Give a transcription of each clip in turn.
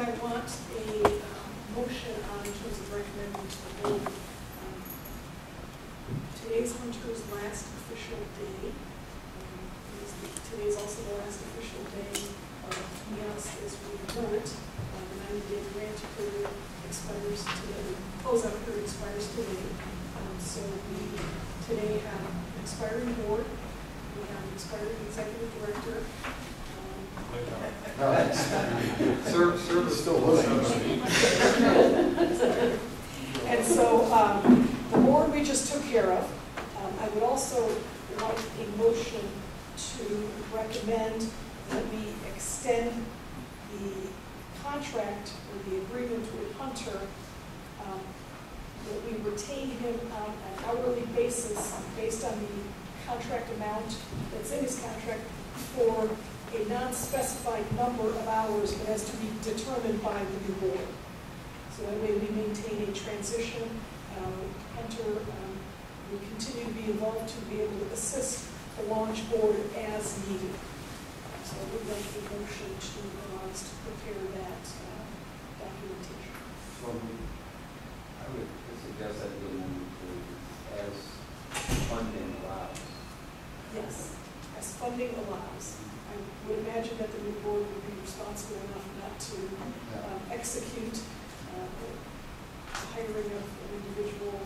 I want a motion on in terms of recommending to the board. Today's Hunter's last official day. Today's also the last official day of NEOSCC as we know it. The 90-day grant period expires today. Closeout period expires today. So we today have an expiring board. We have an expiring executive director. Sir is still living. And so the board we just took care of. I would also like a motion to recommend that we extend the contract or the agreement with Hunter, that we retain him on an hourly basis based on the contract amount that's in his contract for a non-specified number of hours, but has to be determined by the new board. So that way we maintain a transition. Hunter will continue to be involved to be able to assist the launch board as needed. So I would like a motion to allow us to prepare that documentation. So I would suggest that we move to as funding allows. Yes, as funding allows. I would imagine that the new board would be responsible enough not to execute the hiring of an individual,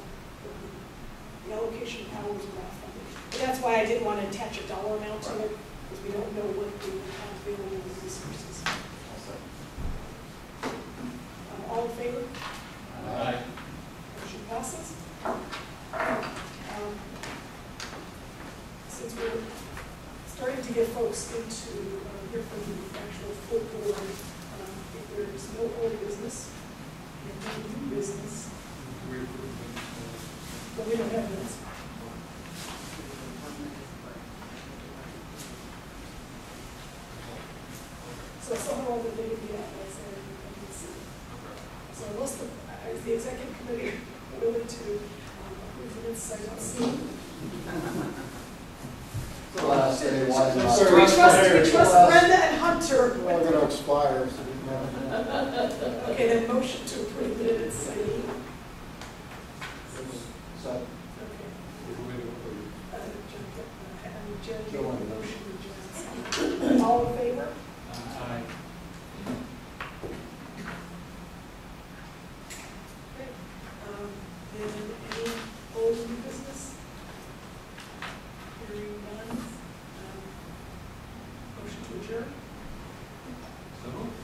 the allocation of hours without funding. But that's why I didn't want to attach a dollar amount to it, because we don't know what the available resources. All in favor? Aye. Motion passes. Since we're starting to get folks into here from the actual full board, if there is no old business and no new business, well, we don't have this. So somehow the data be out there, so everybody can see. So unless the executive committee willing to approve the minutes, I don't see. The last day, why We not? trust Brenda and Hunter. Well, they're going to expire. So Okay, then motion to approve the minutes. so, Okay. Jen made the motion. Jen. All in favor? Aye. Okay. Then any old new business? Hearing none. Motion to adjourn. So moved.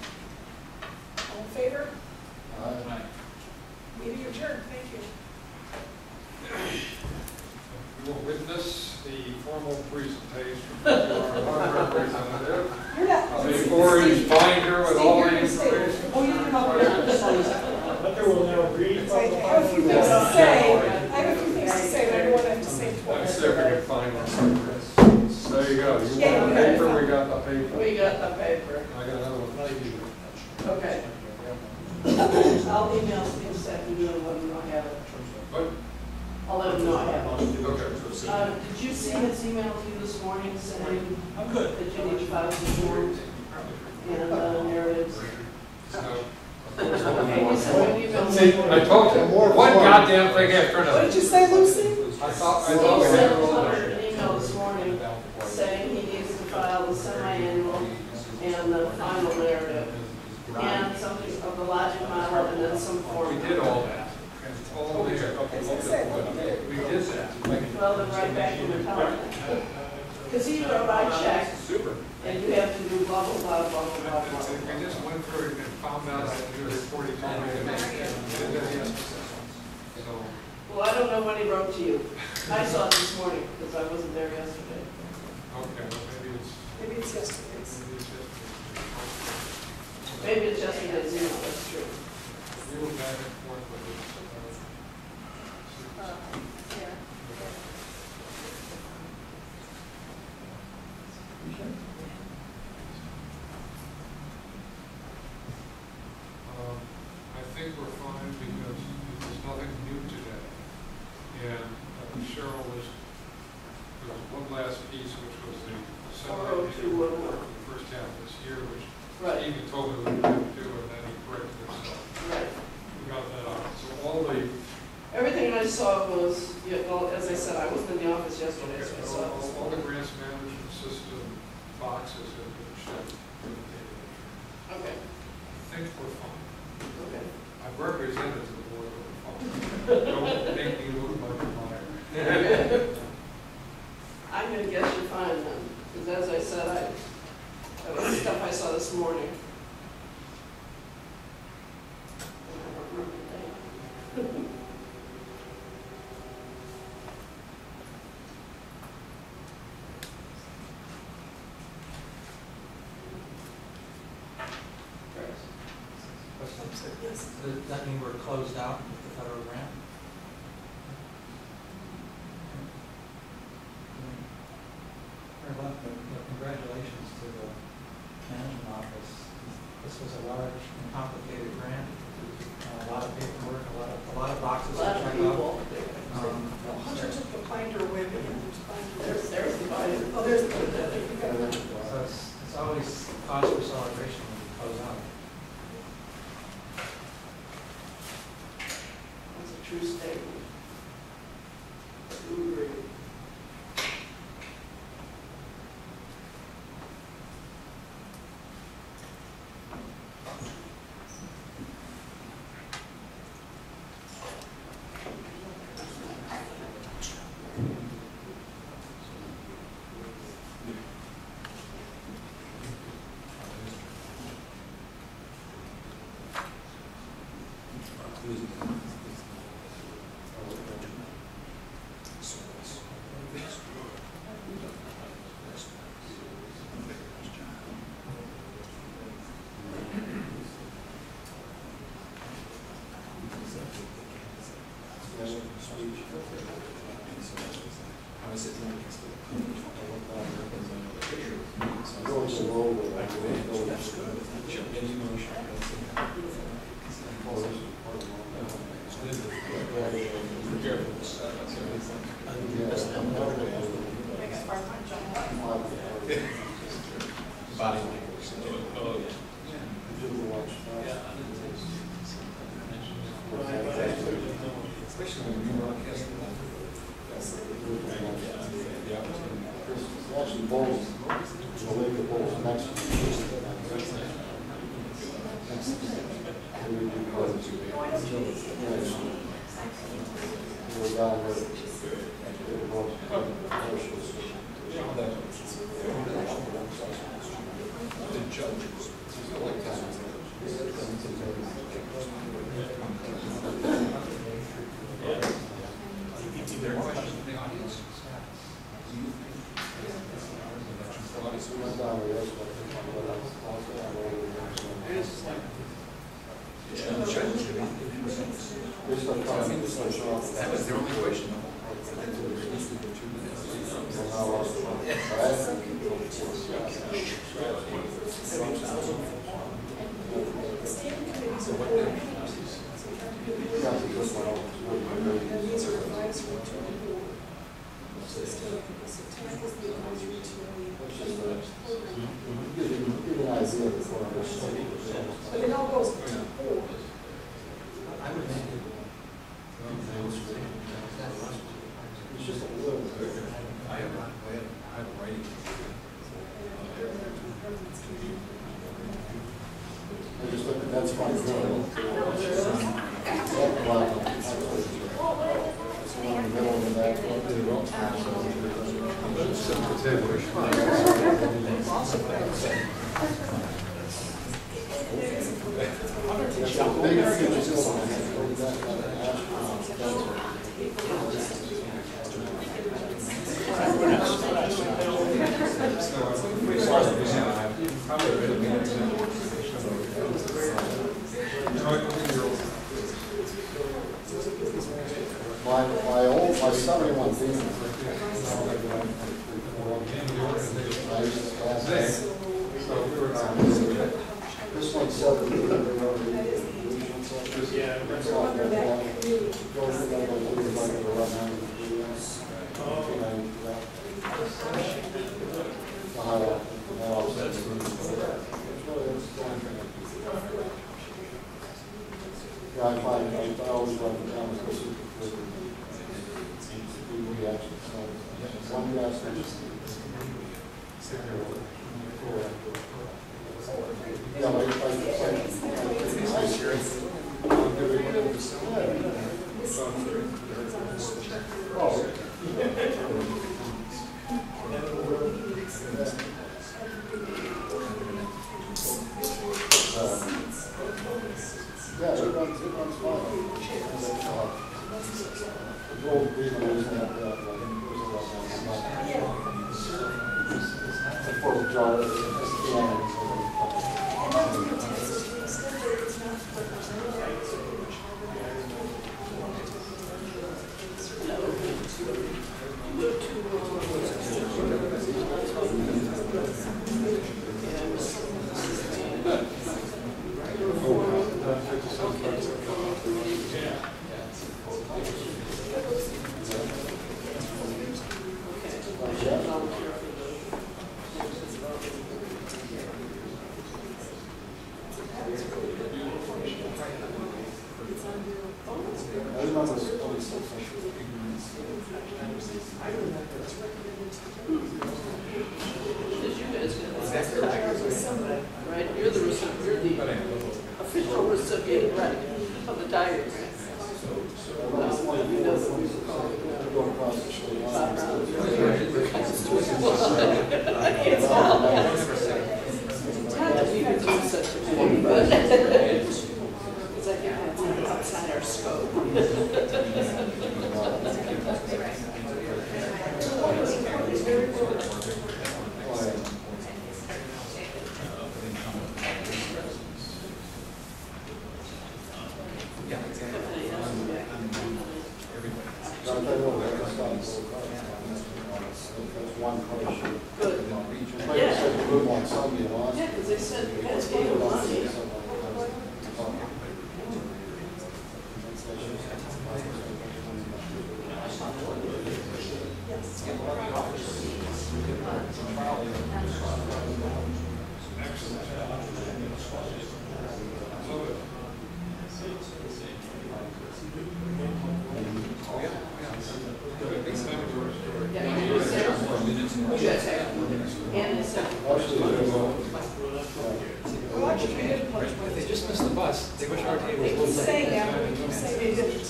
All in favor? Aye. Meeting adjourned. Thank you. You will witness the formal presentation from our representative. You're not. The orange binder with all the Steve, you're information. Oh, you can help me. But there will now be. I have a few things to say. I have a few things to say, but I don't want to have to say Let's twice. see if we can find one. There you go. You Yeah, want you the got paper? it. We got the paper. We got the paper. I got another one. Okay. I'll email Steve Stephanie and let him know I have it. What? I'll let him know I have it. Okay. Did you see his email to you this morning saying I'm good. that you need to file some warrant and narratives? So, Okay, you sent me an email. see, I told you, one goddamn thing after What another. did you say, Lucy? I thought Steve we sent had Hunter an email this morning saying he needs to file the semi-annual and the final narrative and something of the logic model and then some form. We did all that. All there. We did that. Well, then right back in the time. Because he wrote, I checked, Super. and you have to do blah, blah, blah, blah, blah, blah, blah. We just went through it and found out that you were 40 So, Well, I don't know when he wrote to you. I saw it this morning because I wasn't there yesterday. okay, well, Maybe it's yesterday's. Maybe it's yesterday's email, that's true. We were back and forth with it. I think we're fine because there's nothing new today. And Cheryl was, there was one last piece, which was the semi-annual report for the first half of this year, which Right. Steve told me we were going to do, and then he saw was, yeah, well, as I said, I wasn't in the office yesterday, so I saw it this All the morning. grants management system boxes have been checked for the data. Okay, I think we're fine. okay. I've represented to the board that we're fine. Don't make me look like a liar. I'm gonna guess you're fine then, because as I said, that was the stuff I saw this morning. And I don't remember the date. Yes. Does that mean we're closed out with the federal grant? Very well, congratulations to the management office. This was a large and complicated grant, a lot of paperwork, a lot of boxes A to lot of check people. off. No, Hunter took the binder away, but there's a binder. There's the binder. Oh, there's the binder. So it's always cause for celebration when we close out. That's a true statement. I do agree. Actually, bowls, the way the bowls next to we're down with That was the only question. So what these are advisory to the board. So tackles the advisory to the but it all goes to the board. I would make it. It's just a little. I have writing. I just look at that's fine. My 71 thing. This one's 7. Yeah, I always write it down. we actually signed. One last thing. Yeah, like, yeah, it runs fine. The old agreement is that, for the jar, And that's the intent, so to the extent that it's not represented, so pretty much Right, you're the recipient, you're the official recipient, right, of the diagram. You know that we were calling it's not that we would do such a thing, but it's like it's outside our scope. one question. Good. Like I said, the good one, some you lost. Yeah, because they said, you guys gave them money. They just missed the bus. They wish our table They keep saying that, but we keep saying they didn't.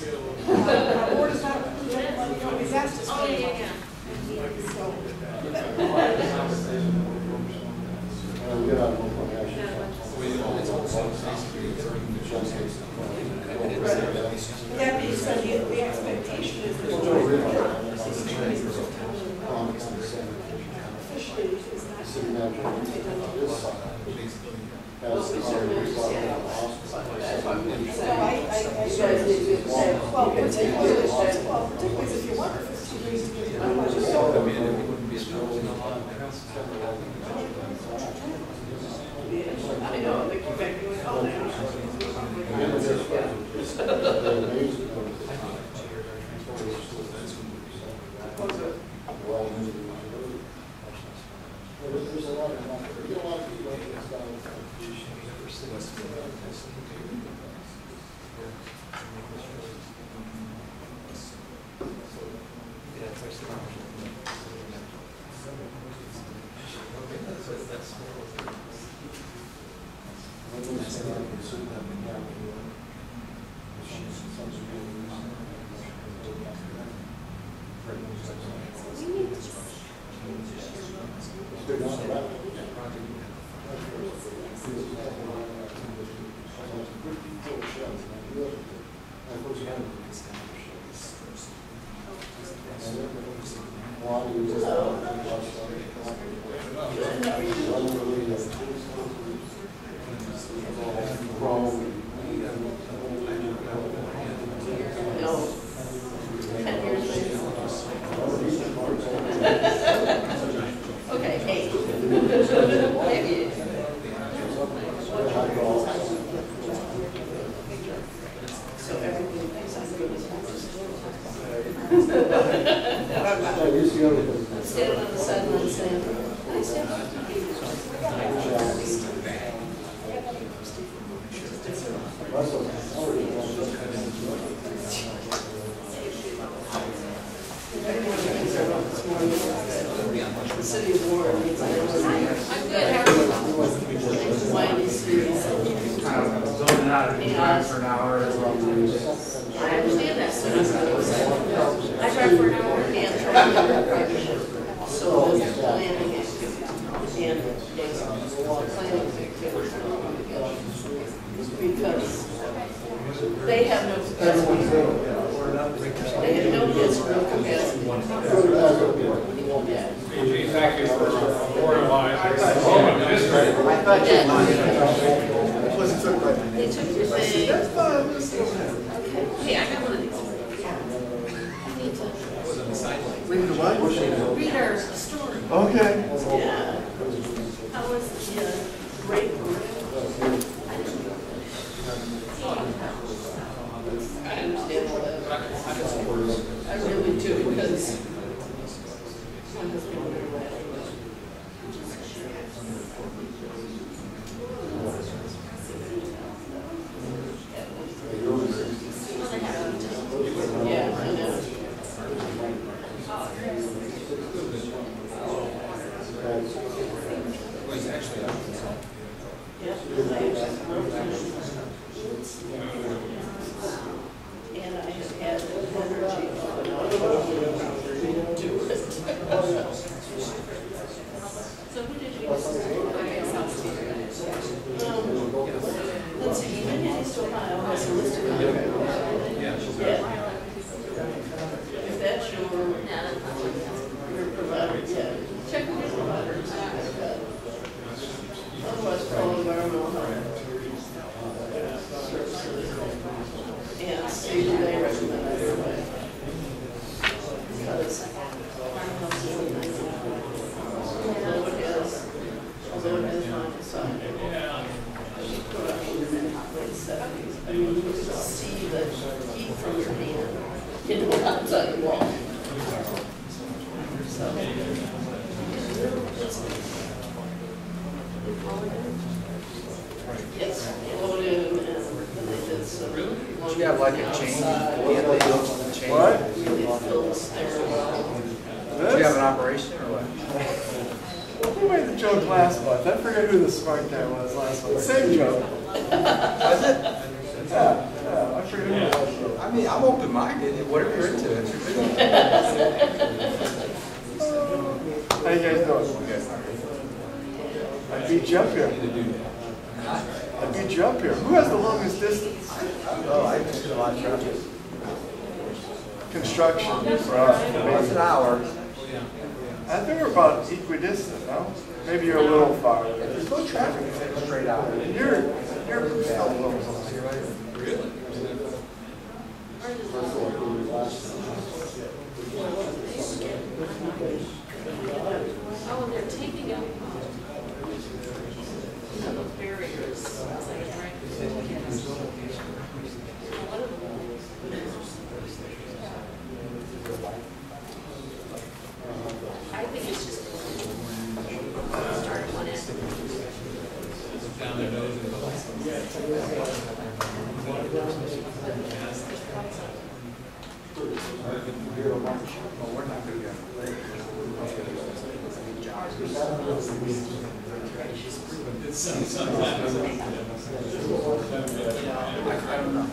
Our board is not, always asked us. So, We get out of one action. that being said, the expectation is that officially is not. Well, we certainly understand all that, but that's what I'm saying. So I You guys need to say, well, particularly if you want 15 days to get it done, just I mean, it wouldn't be a struggle in a lot of house. I know, they keep back doing all that. There's a lot of people Okay, 8. Maybe 8. So everything thinks I'm good as I'm standing on the sideline saying, I stand on the planning because they have no capacity. They have no kids for no capacity. Yeah. PG, thank you for memorializing. Oh, administrator. I thought you Yeah. wasn't took by They took your thing. That's fine. Okay. Hey, I got one of these. I need to Read the what? read our story. Okay. Yeah. How was the great work? I understand all that. I really do, because my husband and I laugh. Yeah, I know. Yep. And I have had energy to do it. So who did you? Let's see, even East Ohio has a list of contacts. Yeah. If that's your provider, yeah. Check with your providers. Otherwise, call environmental health. And see who they recommend either way. Because environmental is really nice. Although it has not decided. She put up in the late 70s. I mean, you could see the heat from your hand getting outside the wall. So. Yes, loaded and then they did some. Did you have like a chain? What? Really filled stairwell. Did you have an operation or what? Who made the joke last month? I forget who the smart guy was last month. Same joke. Was it? Yeah, I forget who it was. I mean, I'm open-minded. Whatever you're into, it's your business. How you guys doing? I beat you up here. I beat you up here. Who has the longest distance? Oh, I just did a lot of traffic. Construction for us. It's an hour. I think we're about equidistant, no? Maybe you're a little far. There's no traffic, it's straight out. You're still a little. Really? Oh, they're taking out those barriers. I think it's just start at one end. Down their nose and Well, we're not going to get I don't know.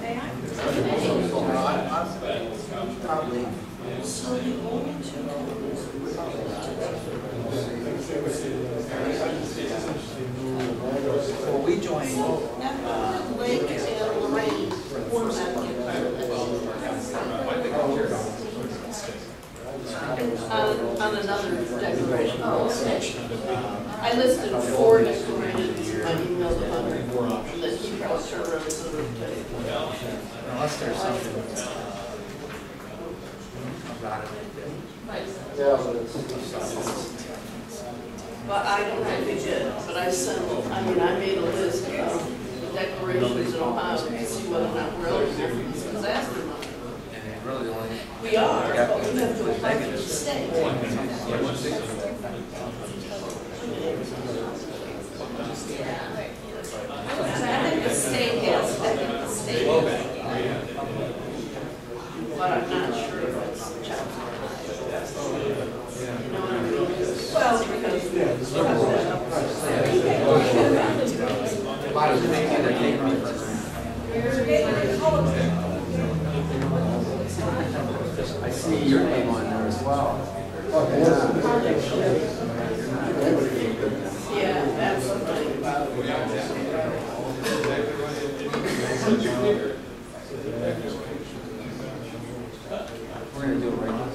Probably. So you only Well, we joined. Lake and Lorraine form that. On another declaration. I listed 4 declarations. I emailed the Hunter that he crossed her roads and Unless there's something about it. Yeah, but it's. But I don't think we did, but I made a list of the declarations in Ohio to see whether or not we're eligible for this disaster money. And really the only. We are, but we have to apply to the state. I think the state has, but I'm not sure if it's child support. You know what I mean? Well, I see your name on there as well. yeah, We're gonna do it right now.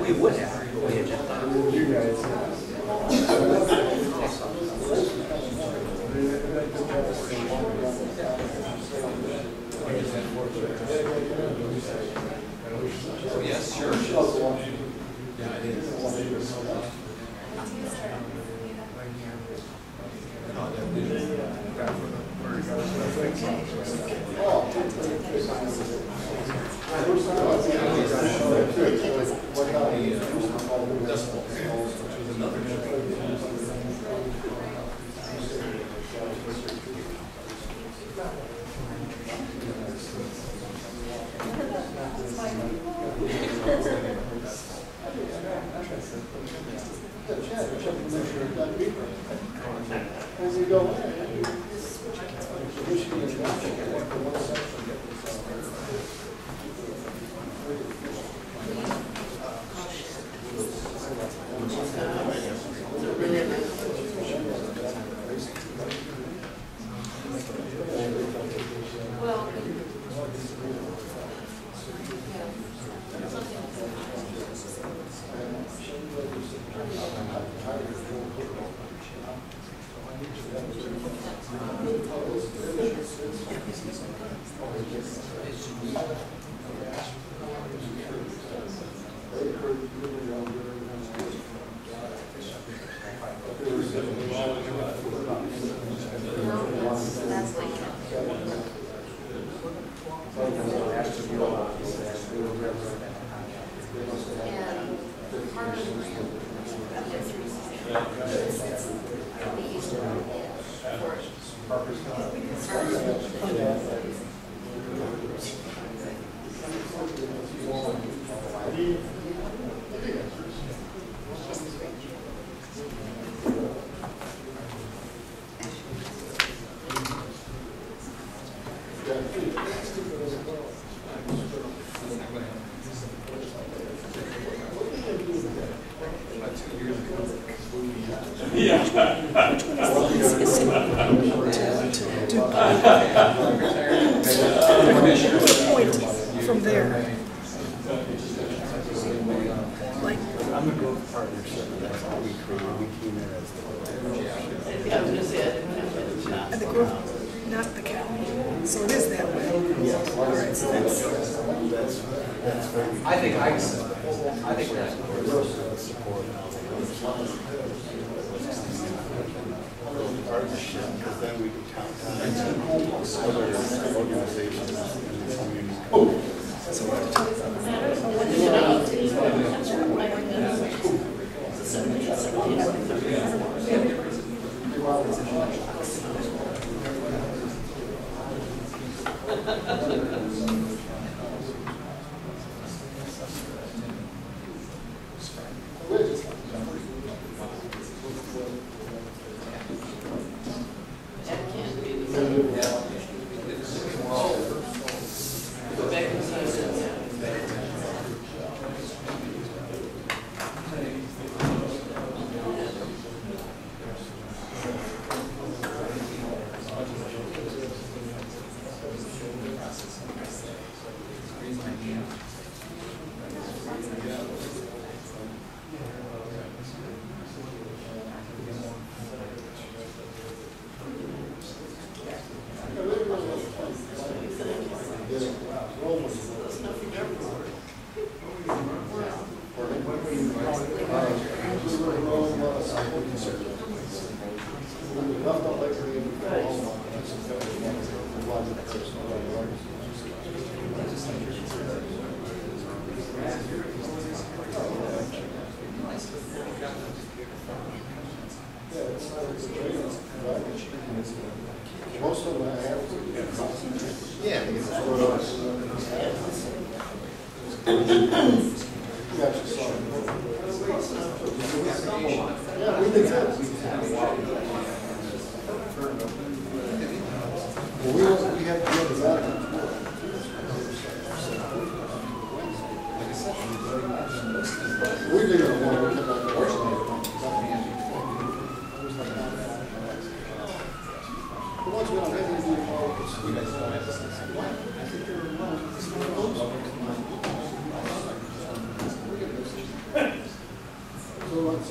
We would have. We had just done. You guys. Yes, sure. Yeah, it is. From there. Like, I'm a growth partnership, that's how we created, we came in as the. Yeah, I was gonna say, I didn't have it. and the group, not the county. So it is that way. Yes. All right, so that's, That's very. I think we're Support. Partnership, because then we can count on other organizations in the community. so we have to talk about Most of them I have. Yeah, because it's one of us. Yeah, we did that. Well, we had to go to that. We didn't want to come back to work. But once we don't have anything to focus, we guys don't have this. I think they're wrong. So what's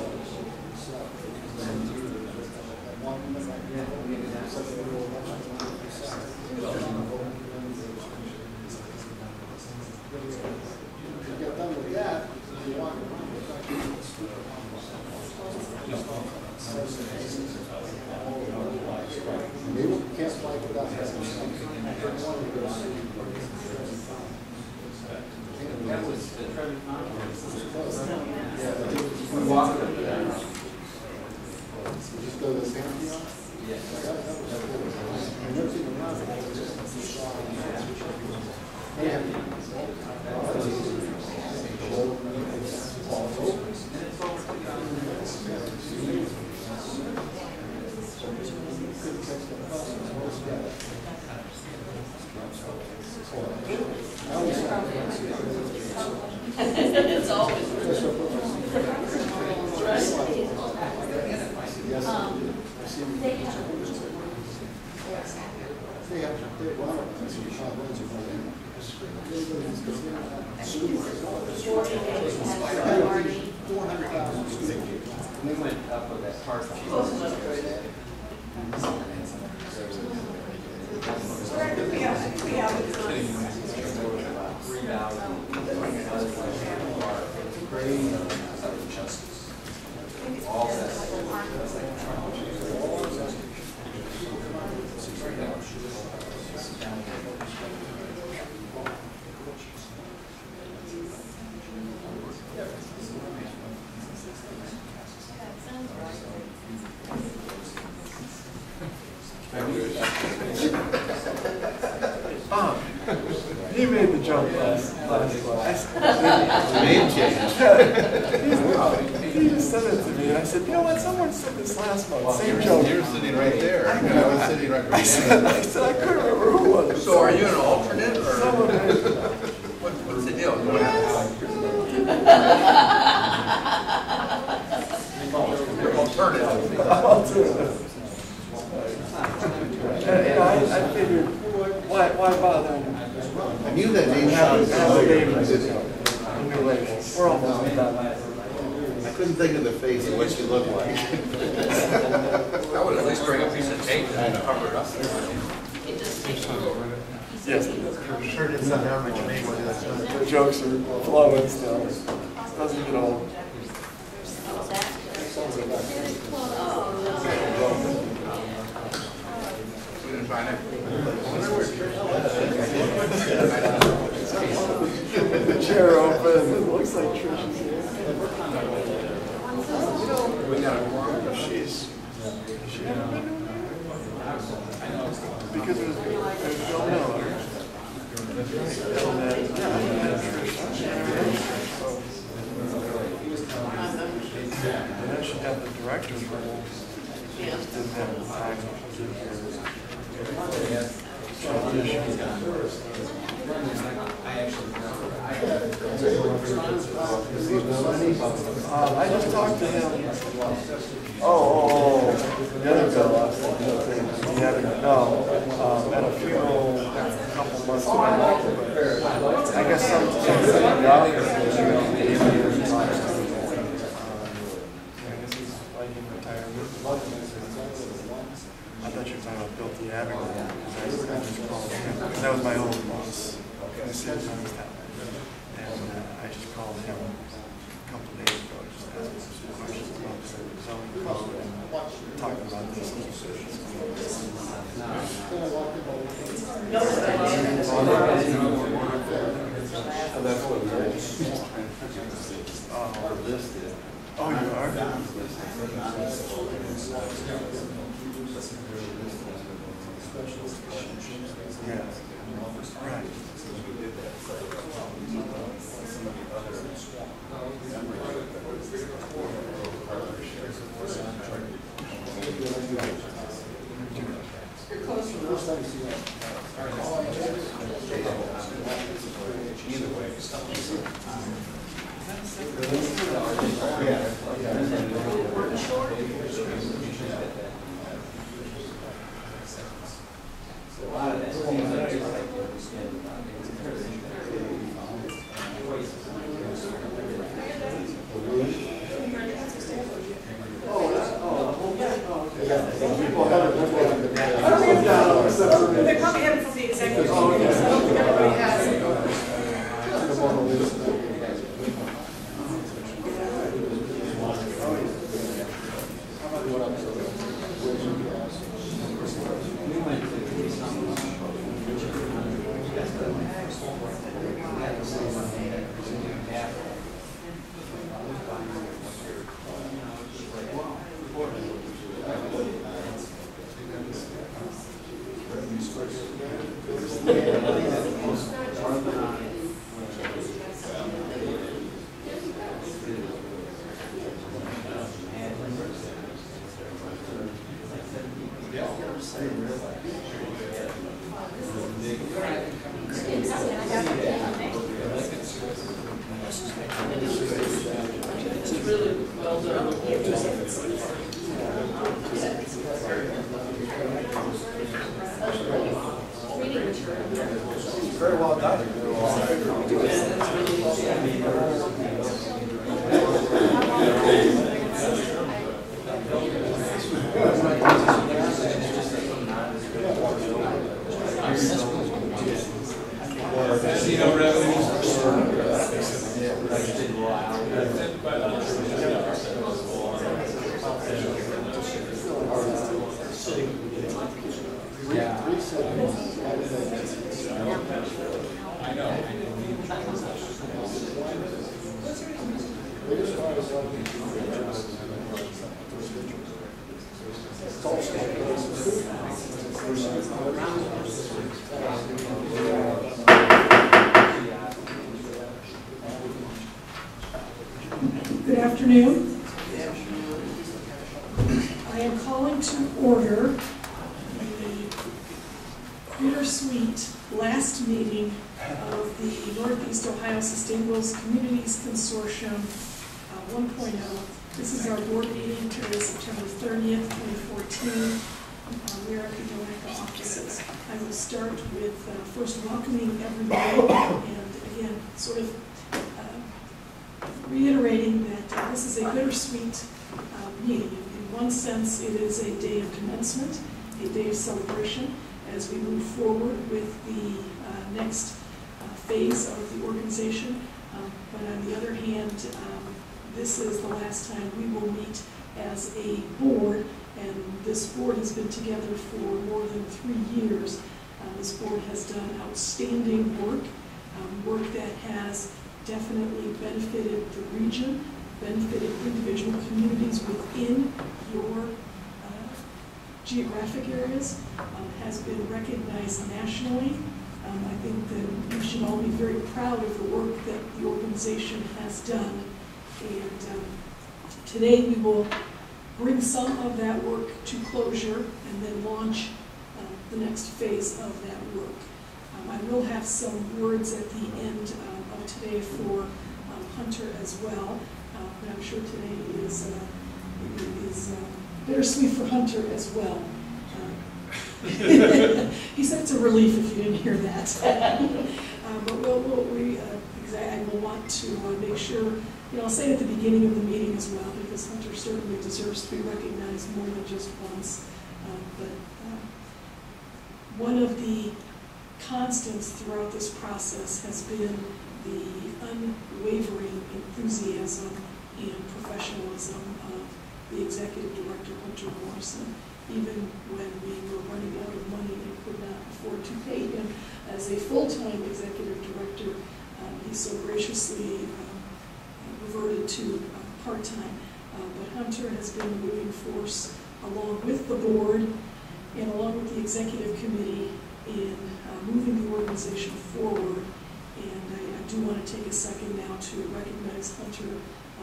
get done with that, you want maybe we can't fly without that. That was the Trevi Conference. We walked up there. Just go to the same deal? Yes. I've never seen them run. It's always. We went up with that park. We have it. He made the jump last class. Name change. He just said it to me, and I said, you know what, someone said this last month, same joke. You're sitting right there. I was sitting right I said, there. I couldn't remember who it was. So are you an alternate or? Someone did. What's the deal? You're alternative. Alternative. And, you know, I figured, why bother? I knew that name sounded familiar. We're almost done. I couldn't think of the face of what you look like. I would at least bring a piece of tape and cover it up. Yes. Sure didn't sound how much you made. The jokes are flowing still. Doesn't get old. We didn't find it. The chair open. It looks like Trish is here. We got a warrant. She's. Because there's no Noah. That's right. And then she had the director's role. She just didn't have the time to get here. I just talked to him. Oh, the other girl. At a funeral a couple months ago. I guess something in the office. I thought you were talking about Bill D. Abigail. That was my old boss. And I just called him a couple of days ago. Just asked him some questions about the zoning code and talking about this. Oh, you are? Yeah. Right. You're close A lot of that seems like just like They probably have it from the executive meeting, so I don't think everybody has it. It's really well done. Very well done. Casino revenues. I know. Good afternoon. I am calling to order the bittersweet last meeting of the Northeast Ohio Sustainable Communities Consortium 1.0. This is our board meeting today, September 30th, 2014. We are at the NOACA offices. I will start with first welcoming everybody and again, sort of reiterating that this is a bittersweet meeting. In one sense, it is a day of commencement, a day of celebration as we move forward with the next phase of the organization. But on the other hand, this is the last time we will meet as a board, and this board has been together for more than 3 years. This board has done outstanding work, work that has definitely benefited the region, benefited individual communities within your geographic areas, has been recognized nationally. I think that we should all be very proud of the work that the organization has done. And today we will bring some of that work to closure and then launch the next phase of that work. I will have some words at the end of today for Hunter as well, but I'm sure today is bittersweet for Hunter as well. He said it's a relief if you didn't hear that. But I will want to make sure, I'll say it at the beginning of the meeting as well, because Hunter certainly deserves to be recognized more than just once. But one of the constants throughout this process has been the unwavering enthusiasm and professionalism of the executive director, Hunter Morrison. Even when we were running out of money and could not afford to pay him as a full-time executive director, he so graciously reverted to part-time. But Hunter has been the moving force along with the board and along with the executive committee in moving the organization forward. And I do want to take a second now to recognize Hunter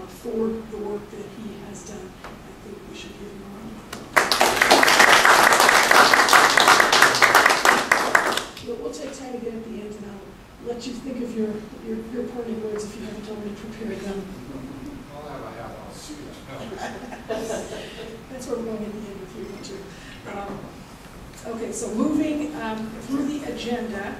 for the work that he has done. I think we should give him a round of applause. We'll take time again at the end, and I'll let you think of your parting words if you haven't already prepared them. I'll have a half-hour speech. No. That's where we're going in the end with you, Hunter. Okay, so moving through the agenda.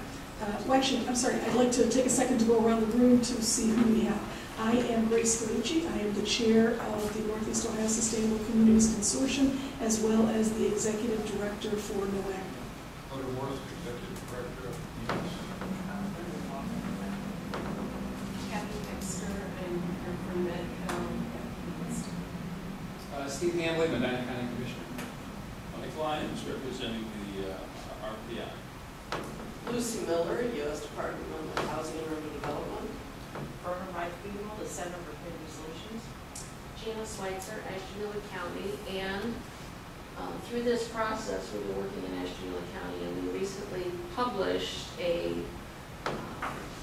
Well, actually, I'm sorry, I'd like to take a second to go around the room to see who we have. I am Grace Galucci. I am the chair of the Northeast Ohio Sustainable Communities Consortium, as well as the executive director for NOACA. Hunter Morris, executive director of Kathy Dexter, and from Medco. Steve Hamley, Medina County Commissioner. Mike Lyons, representing the RPI. Lucy Miller, U.S. Department of Housing and Urban Development. Berner Mike-Beagle, the Center for Community Solutions. Gina Schweitzer, Ashtabula County, and through this process, we've been working in Ashtabula County, and we recently published a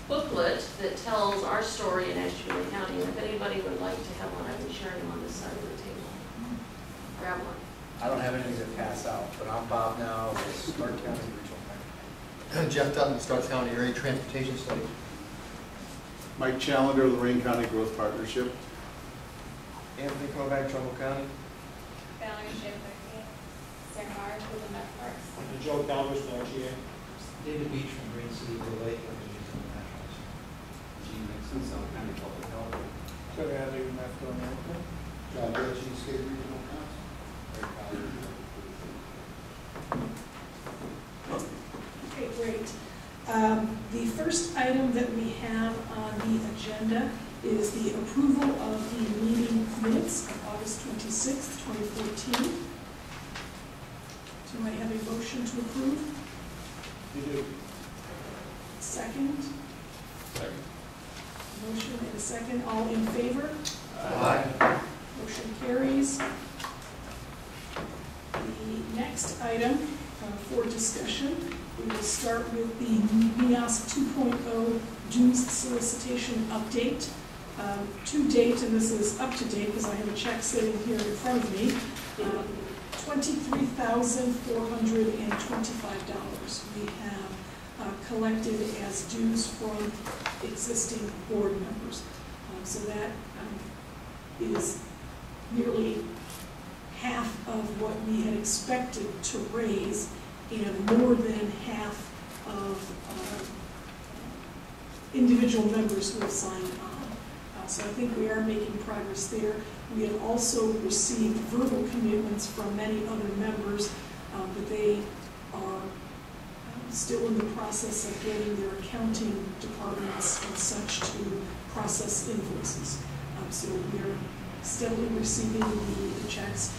booklet that tells our story in Ashtabula County, and if anybody would like to have one, I've been sharing them on this side of the table. Grab one. I don't have anything to pass out, but I'm Bob now with Stark County Regional Planning. Jeff Dutton, Stark County Area Transportation Study. Mike Challenger, Lorraine County Growth Partnership. Anthony Kovac, Trumbull County. Valerie Schaefer, Sarah Marsh with the Met Parks. Joe Calvert, RGA. David Beach from Green City, Blue Lake, Regional Nationals. Gene Nixon, South County Public Health. Terry Hadley, Metro America. John Dutton, State Regional Council. Okay, great. The first item that we have on the agenda is the approval of the meeting minutes of August 26th, 2014. Do I have a motion to approve? You do. Second? Second. Motion and a second. All in favor? Aye. Motion carries. The next item for discussion, we will start with the NEOSCC 2.0 dues solicitation update. To date, and this is up to date because I have a check sitting here in front of me, $23,425 we have collected as dues from existing board members. So that is nearly half of what we had expected to raise and more than half of individual members who have signed on. So I think we are making progress there. We have also received verbal commitments from many other members, but they are still in the process of getting their accounting departments and such to process invoices. So we are steadily receiving the checks.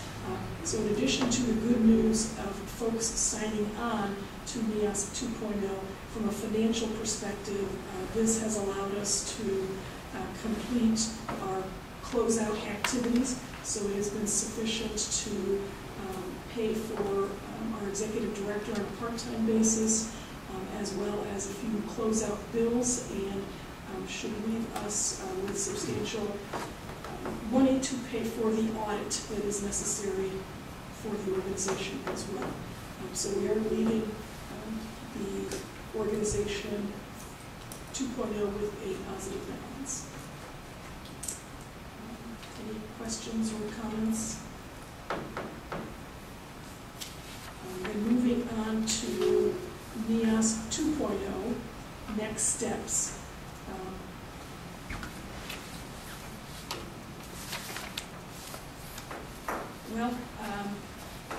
So in addition to the good news of folks signing on to NEOSCC 2.0, from a financial perspective, this has allowed us to complete our closeout activities. So it has been sufficient to pay for our executive director on a part-time basis, as well as a few closeout bills, and should leave us with substantial money to pay for the audit that is necessary for the organization as well. So we are leaving the organization 2.0 with a positive balance. Any questions or comments? And moving on to NEOSCC 2.0, next steps.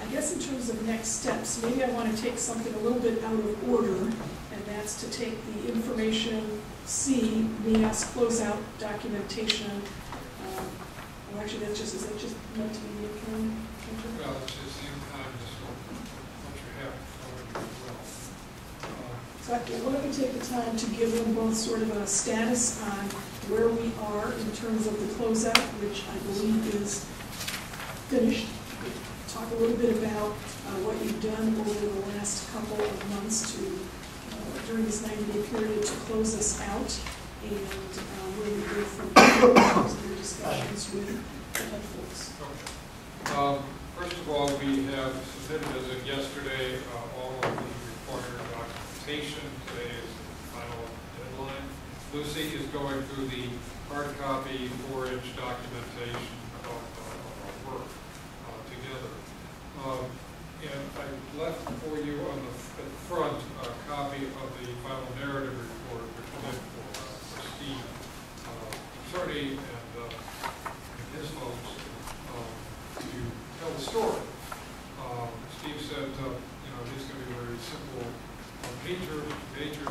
I guess in terms of next steps, maybe I want to take something a little bit out of order, and that's to take the information C, NEOSCC closeout documentation. Well, actually, is that just meant to be the account? Well, it's just the time, just what you have covered as well. So why don't we take the time to give them both sort of a status on where we are in terms of the closeout, which I believe is finished, talk a little bit about what you've done over the last couple of months to, during this 90-day period, to close us out, and where we go from your discussions with the folks. First of all, we have submitted as of yesterday all of the required documentation. Today is the final deadline. Lucy is going through the hard copy 4-inch documentation of our work together. And I left for you on the front a copy of the final narrative report, which I did for Steve Shorty and his folks to tell the story. Steve said, these going to be very simple pages, or they could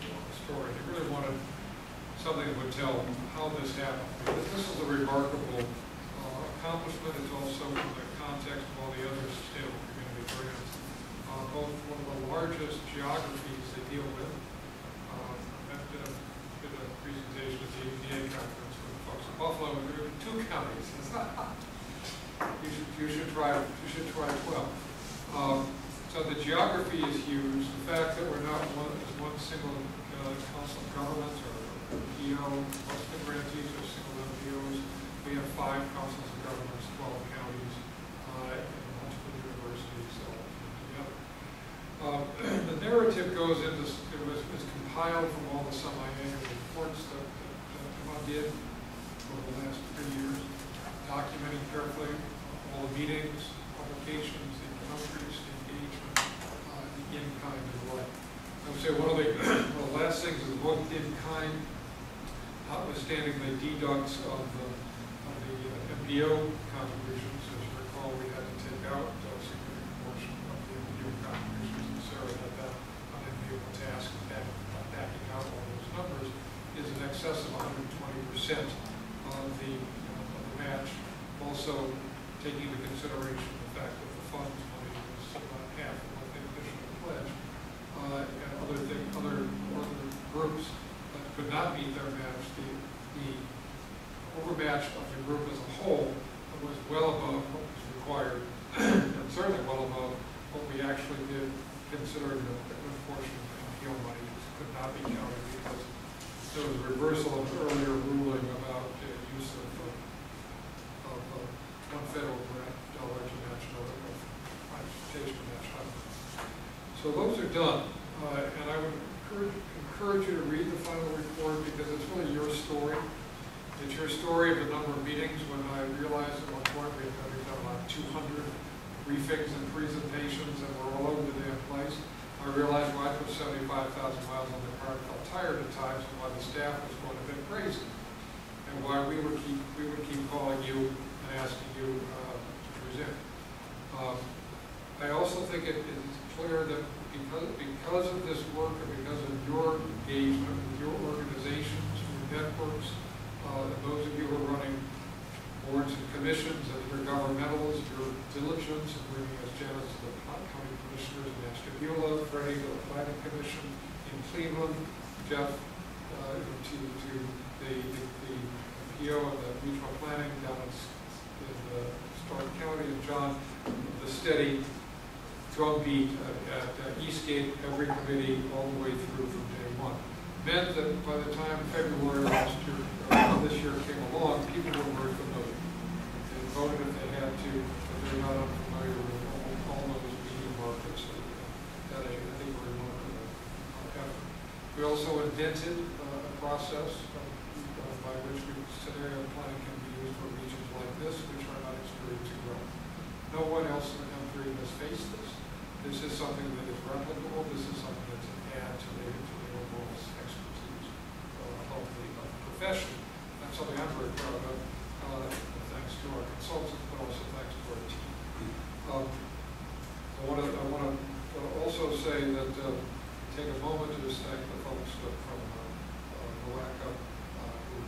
be a story. He really wanted something that would tell how this happened. Because this is a remarkable accomplishment. It's also in the context of all the other sustainable community grants. Both one of the largest geographies they deal with. I did a presentation at the EPA conference with the folks in Buffalo. There are 2 counties. It's not. You should try it well. So the geography is huge. The fact that we're not one single council of governments or PO, most of the grantees are single MPOs. We have 5 councils of governments, 12 counties, and multiple universities all together. The narrative goes into, it was compiled from all the semi-annual reports that Emma did over the last 3 years, documenting carefully all the meetings, publications, the encounters, the engagement, the in-kind and the like. I would say one of the last things is the book in-kind, notwithstanding the deducts of the MPO contributions. As you recall, we had to take out a significant portion of the MPO contributions, and Sarah had that unenviable task of backing out all those numbers, is in excess of 120% of the match. Also, taking into consideration the fact that the funds money was about half of what they initially pledged, and other groups that could not meet their match. The overmatch of the group as a whole was well above what was required, and certainly well above what we actually did, considering that a good portion of NPO money could not be counted because there was a reversal of an earlier ruling about the use of one federal grant dollar to match another, transportation to match another. So those are done, and I would encourage you to read the final report because it's really your story. It's your story of the number of meetings. When I realized at one point we had done about 200 briefings and presentations and we're all over the damn place, I realized why I put 75,000 miles on the car and felt tired at times, and why the staff was going a bit crazy, and why we would keep calling you and asking you to present. I also think it is clear that because of this work and because of your engagement with your organizations, your networks, those of you who are running boards and commissions and your governmentals, your diligence in bringing us Janice to the county commissioners in Ashtabula, Freddie to the planning commission in Cleveland, Jeff to the PO of the regional planning down in Stark County, and John, the steady drumbeat at Eastgate, every committee all the way through from day one. Meant that by the time February last year, this year came along, people were very familiar. They voted if they had to, but they're not unfamiliar with all those media markets. That I think we're remarkable effort. We also invented a process by which scenario planning can be used for regions like this, which are not experiencing growth. No one else in the country has faced this. This is something that is replicable. This is something that's an add to the overall expertise of the profession. That's something I'm very proud of, thanks to our consultants, but also thanks to our team. I want to also say that take a moment to just thank the folks from NOACA who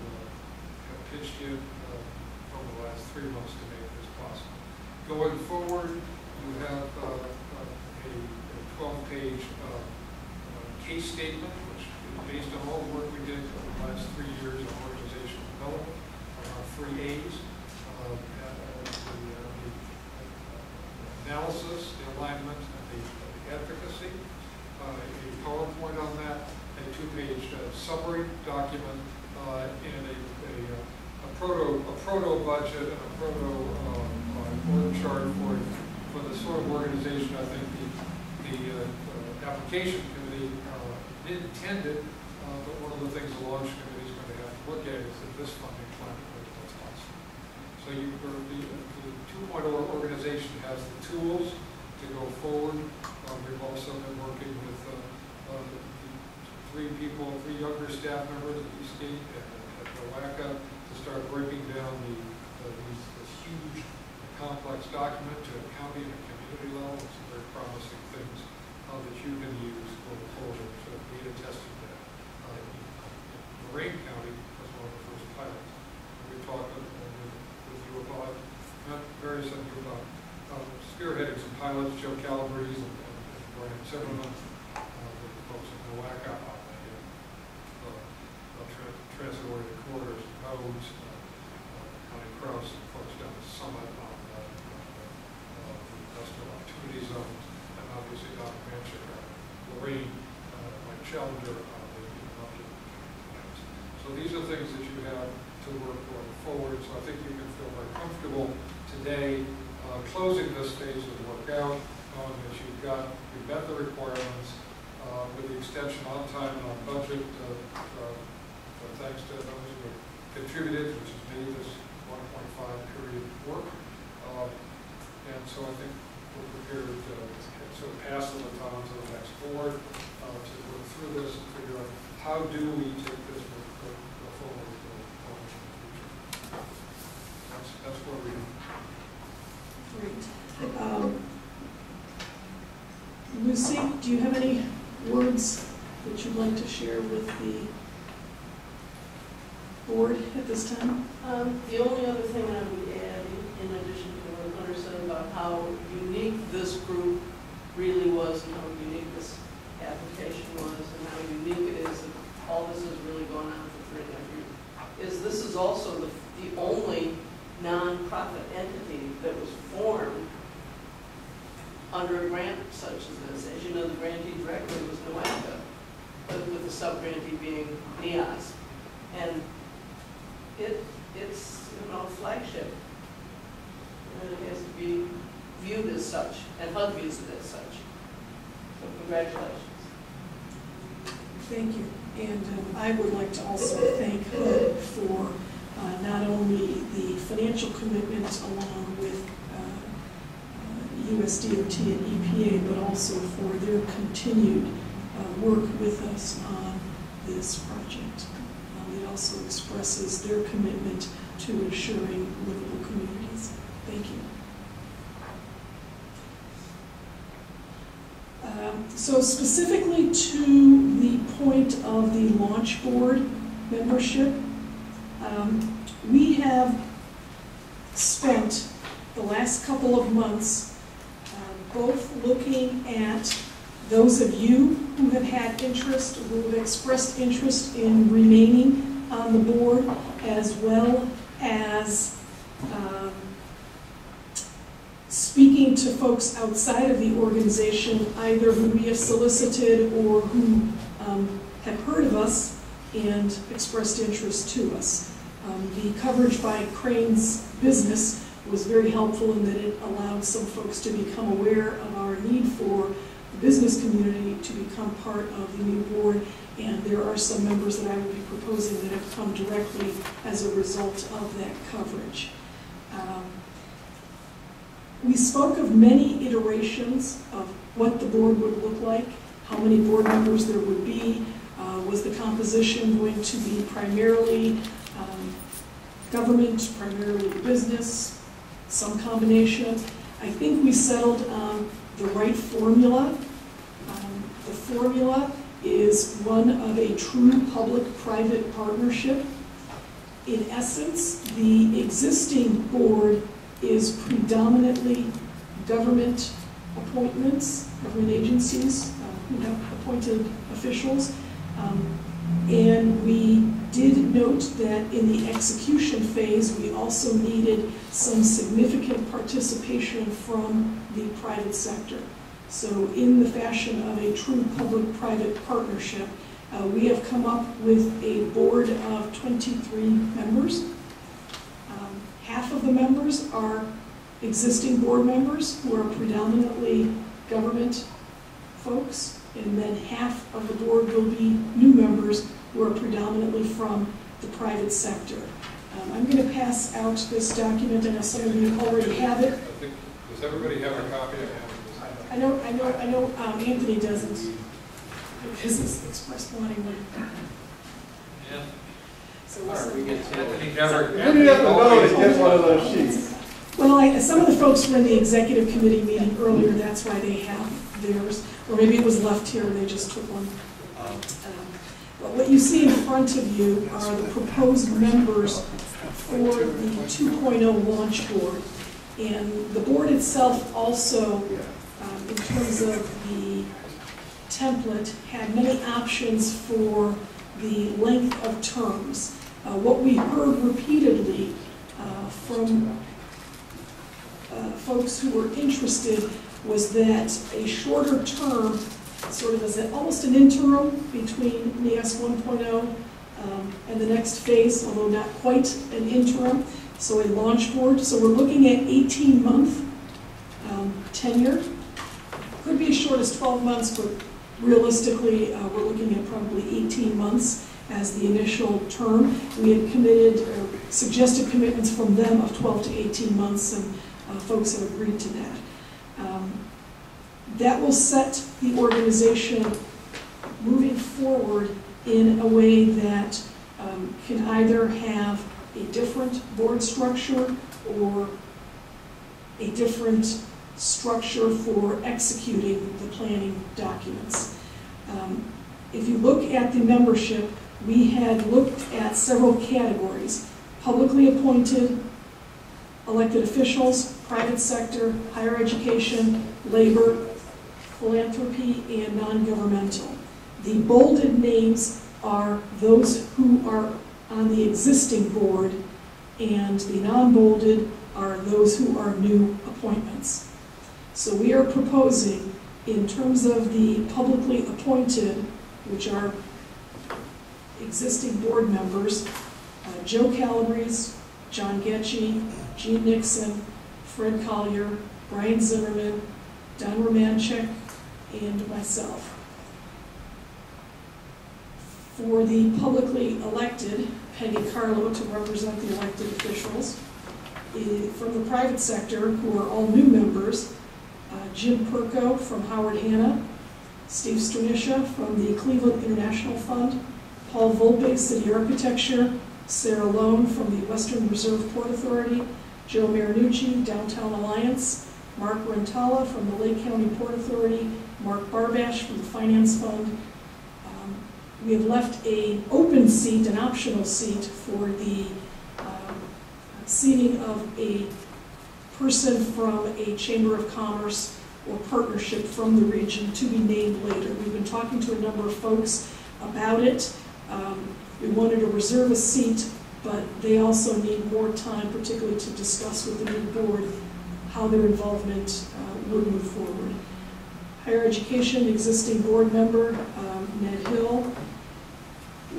have pitched in over the last 3 months to make this possible. Going forward, you have a 12-page case statement, which is based on all the work we did over the last 3 years of organizational development, our 3 A's, the analysis, the alignment, and the advocacy, a PowerPoint on that, a 2-page summary document, and a proto budget and a proto org chart for the sort of organization I think the application committee intended, but one of the things the launch committee is going to have to look at is that this funding plan what's possible. So the 2.0 organization has the tools to go forward. We've also been working with three younger staff members at Eastgate and at NOACA to start breaking down this huge, complex document to a county and a community level. Some very promising things that you can use going forward. So beta testing that in Lorraine County as one of the first pilots. We talked with you about, not various of you about spearheading some pilots, Joe Calabrese and Brian Zimmerman, with the folks at NOACA on the transit-oriented corridors, nodes, Connie Krause and folks down the summit on the industrial opportunity zones, and obviously Dr. Manchik, Lorraine, Mike Challenger on the modular plans. So these are things that you have to work going forward. So I think you can feel very comfortable today closing this phase of the work out, knowing that you've met the requirements with the extension on time and on budget. Thanks to those who have contributed, which has made this 1.5 period work. And so I think we're prepared to sort of pass the baton to the next board to work through this and figure out how do we take this forward in the future. That's where we are. Great. Lucy, do you have any words that you'd like to share with the board at this time? The only other thing I would add, in addition to what Hunter said about how unique this group really was and how unique this application was and how unique it is that all this has really gone on for 3.5 years, is this is also the only nonprofit entity that was formed under a grant such as this. As you know, the grantee directly was NOACA, but with the sub-grantee being NEOSCC. And it's a flagship. And it has to be viewed as such, and HUD views it as such. So congratulations. Thank you. And I would like to also thank HUD for not only the financial commitment along with USDOT and EPA, but also for their continued work with us on this project. It also expresses their commitment to ensuring livable communities. Thank you. So specifically to the point of the launch board membership, we have spent the last couple of months both looking at those of you who have had interest, who have expressed interest in remaining on the board, as well as speaking to folks outside of the organization, either who we have solicited or who have heard of us and expressed interest to us. The coverage by Crane's Business was very helpful in that it allowed some folks to become aware of our need for the business community to become part of the new board, and there are some members that I will be proposing that have come directly as a result of that coverage. We spoke of many iterations of what the board would look like, how many board members there would be. Was the composition going to be primarily government, primarily business, some combination? I think we settled on the right formula. The formula is one of a true public-private partnership. In essence, the existing board is predominantly government appointments, government agencies who have appointed officials. And we did note that in the execution phase, we also needed some significant participation from the private sector. So in the fashion of a true public-private partnership, we have come up with a board of 23 members. Half of the members are existing board members who are predominantly government folks, and then half of the board will be new members who are predominantly from the private sector. I'm going to pass out this document. I know some of you already have it. Does everybody have a copy? I know Anthony doesn't, because it's expressed wanting one. Yeah. So We get to Anthony You never. didn't have to know to get one of those sheets. well, some of the folks were in the executive committee meeting earlier, that's why they have theirs. Or maybe it was left here and they just took one. But what you see in front of you are the proposed members for the 2.0 launch board. And the board itself also, in terms of the template, had many options for the length of terms. What we heard repeatedly from folks who were interested was that a shorter term, sort of as almost an interim between NEOSCC 1.0 and the next phase, although not quite an interim, so a launch board. So we're looking at 18-month tenure. Could be as short as 12 months, but realistically, we're looking at probably 18 months as the initial term. We had committed, suggested commitments from them of 12 to 18 months, and folks have agreed to that. That will set the organization moving forward in a way that can either have a different board structure or a different structure for executing the planning documents. If you look at the membership, we had looked at several categories: publicly appointed, elected officials, private sector, higher education, labor, philanthropy, and non-governmental. The bolded names are those who are on the existing board, and the non-bolded are those who are new appointments. So we are proposing, in terms of the publicly appointed, which are existing board members, Joe Calabrese, John Getchie, Gene Nixon, Fred Collier, Brian Zimmerman, Don Romanchek, and myself. For the publicly elected, Peggy Carlo to represent the elected officials. From the private sector, who are all new members, Jim Perko from Howard Hanna, Steve Stranisha from the Cleveland International Fund, Paul Volpe, City Architecture, Sarah Lone from the Western Reserve Port Authority, Joe Marinucci, Downtown Alliance, Mark Rentala from the Lake County Port Authority, Mark Barbash from the Finance Fund. We have left an open seat, an optional seat, for the seating of a person from a Chamber of Commerce or partnership from the region to be named later. We've been talking to a number of folks about it. We wanted to reserve a seat, but they also need more time, particularly to discuss with the new board how their involvement would move forward. Higher education, existing board member, Ned Hill.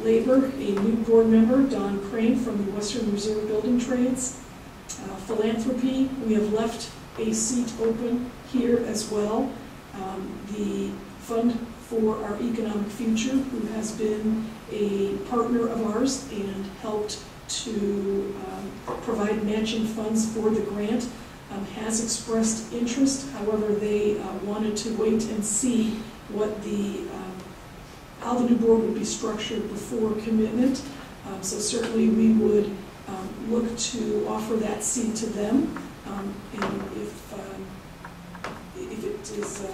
Labor, a new board member, Don Crane from the Western Reserve Building Trades. Philanthropy, we have left a seat open here as well. The Fund for Our Economic Future, who has been a partner of ours and helped to provide matching funds for the grant, has expressed interest. However, they wanted to wait and see what how the new board would be structured before commitment. So certainly we would look to offer that seat to them. And if it is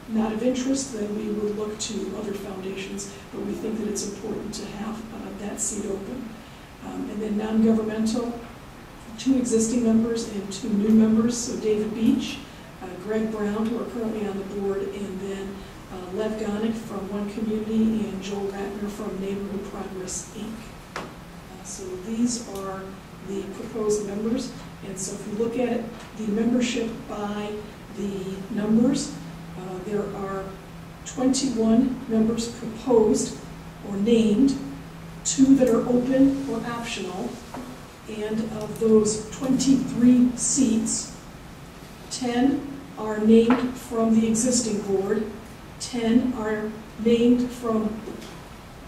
not of interest, then we would look to other foundations. But we think that it's important to have that seat open. And then non-governmental, 2 existing members and 2 new members. So David Beach, Greg Brown, who are currently on the board, and then Lev Gonick from One Community, and Joel Ratner from Neighborhood Progress, Inc. So these are the proposed members. And so if you look at the membership by the numbers, there are 21 members proposed or named, 2 that are open or optional, and of those 23 seats, 10 are named from the existing board, 10 are named from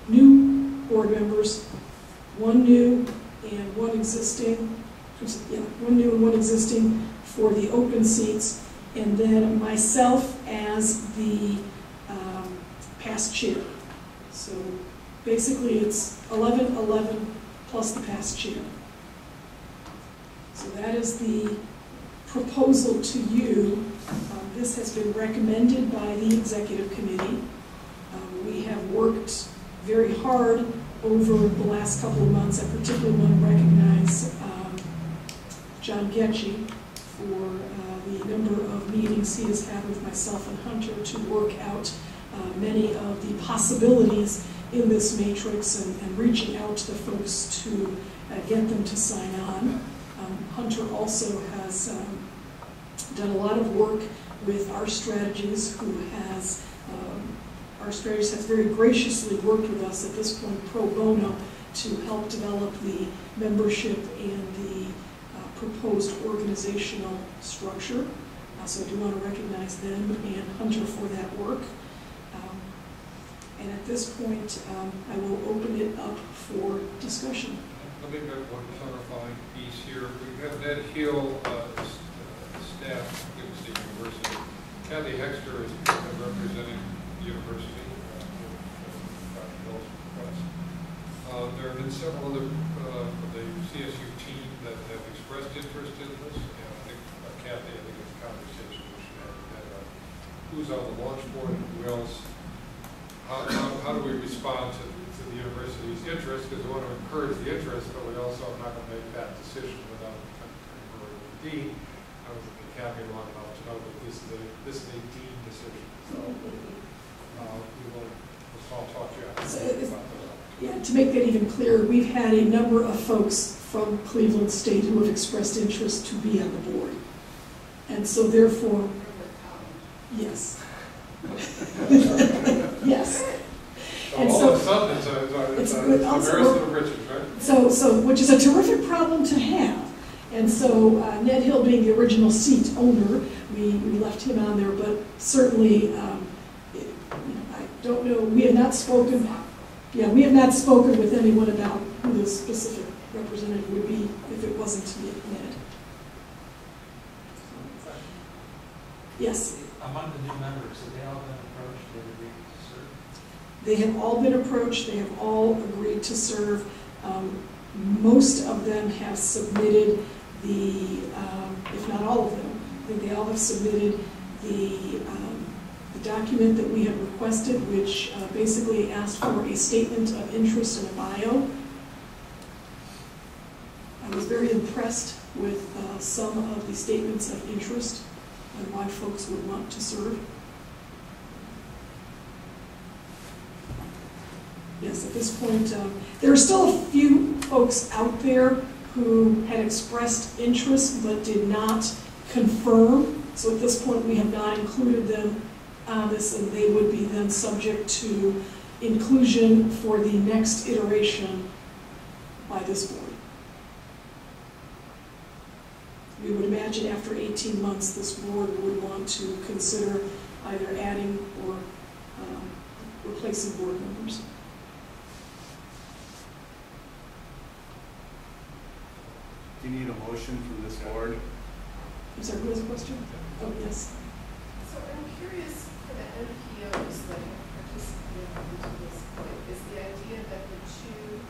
new board members, 1 new and 1 existing, 1 new and 1 existing for the open seats, and then myself as the past chair. So basically it's 11, 11 plus the past chair. So that is the proposal to you. This has been recommended by the executive committee. We have worked very hard over the last couple of months. I particularly want to recognize John Getchy for the number of meetings he has had with myself and Hunter to work out many of the possibilities in this matrix and reaching out to the folks to get them to sign on. Hunter also has done a lot of work with Our Strategies, who has, Our Strategies has very graciously worked with us at this point pro bono to help develop the membership and the proposed organizational structure. So I do want to recognize them and Hunter for that work. And at this point, I will open it up for discussion. Let me make one clarifying piece here. We have Ned Hill, staff at Cleveland State University. Kathy Hexter is representing the university. There have been several other of the CSU team that have expressed interest in this, and I think Kathy, I think it's a conversation we should have. Who's on the launch board and who else? How do we respond to the university's interest? Because we want to encourage the interest, but we also are not going to make that decision without conferring with the dean. I was at the Kathy long enough to know that this is a dean decision. So we'll all talk to you after about that. Yeah, to make that even clearer, we've had a number of folks from Cleveland State who have expressed interest to be on the board. And so therefore, yes. Yes. And all of a sudden, it's a embarrassment of riches, right? So, which is a terrific problem to have. And so Ned Hill being the original seat owner, we left him on there, but certainly, I don't know, we have not spoken. Yeah, we have not spoken with anyone about who the specific representative would be if it wasn't Ned. Yes? Among the new members, have they all been approached and agreed to serve? They have all been approached. They have all agreed to serve. Most of them have submitted if not all of them, I think they all have submitted the document that we have requested, which basically asked for a statement of interest and a bio. I was very impressed with some of the statements of interest and why folks would want to serve. Yes, at this point, there are still a few folks out there who had expressed interest but did not confirm. So at this point, we have not included them on this, and they would be then subject to inclusion for the next iteration by this board. We would imagine after 18 months, this board would want to consider either adding or replacing board members. Do you need a motion from this board? I'm sorry, who has a question? Oh, yes. So I'm curious, for the NPOs that have participated up to this point, is the idea that the 2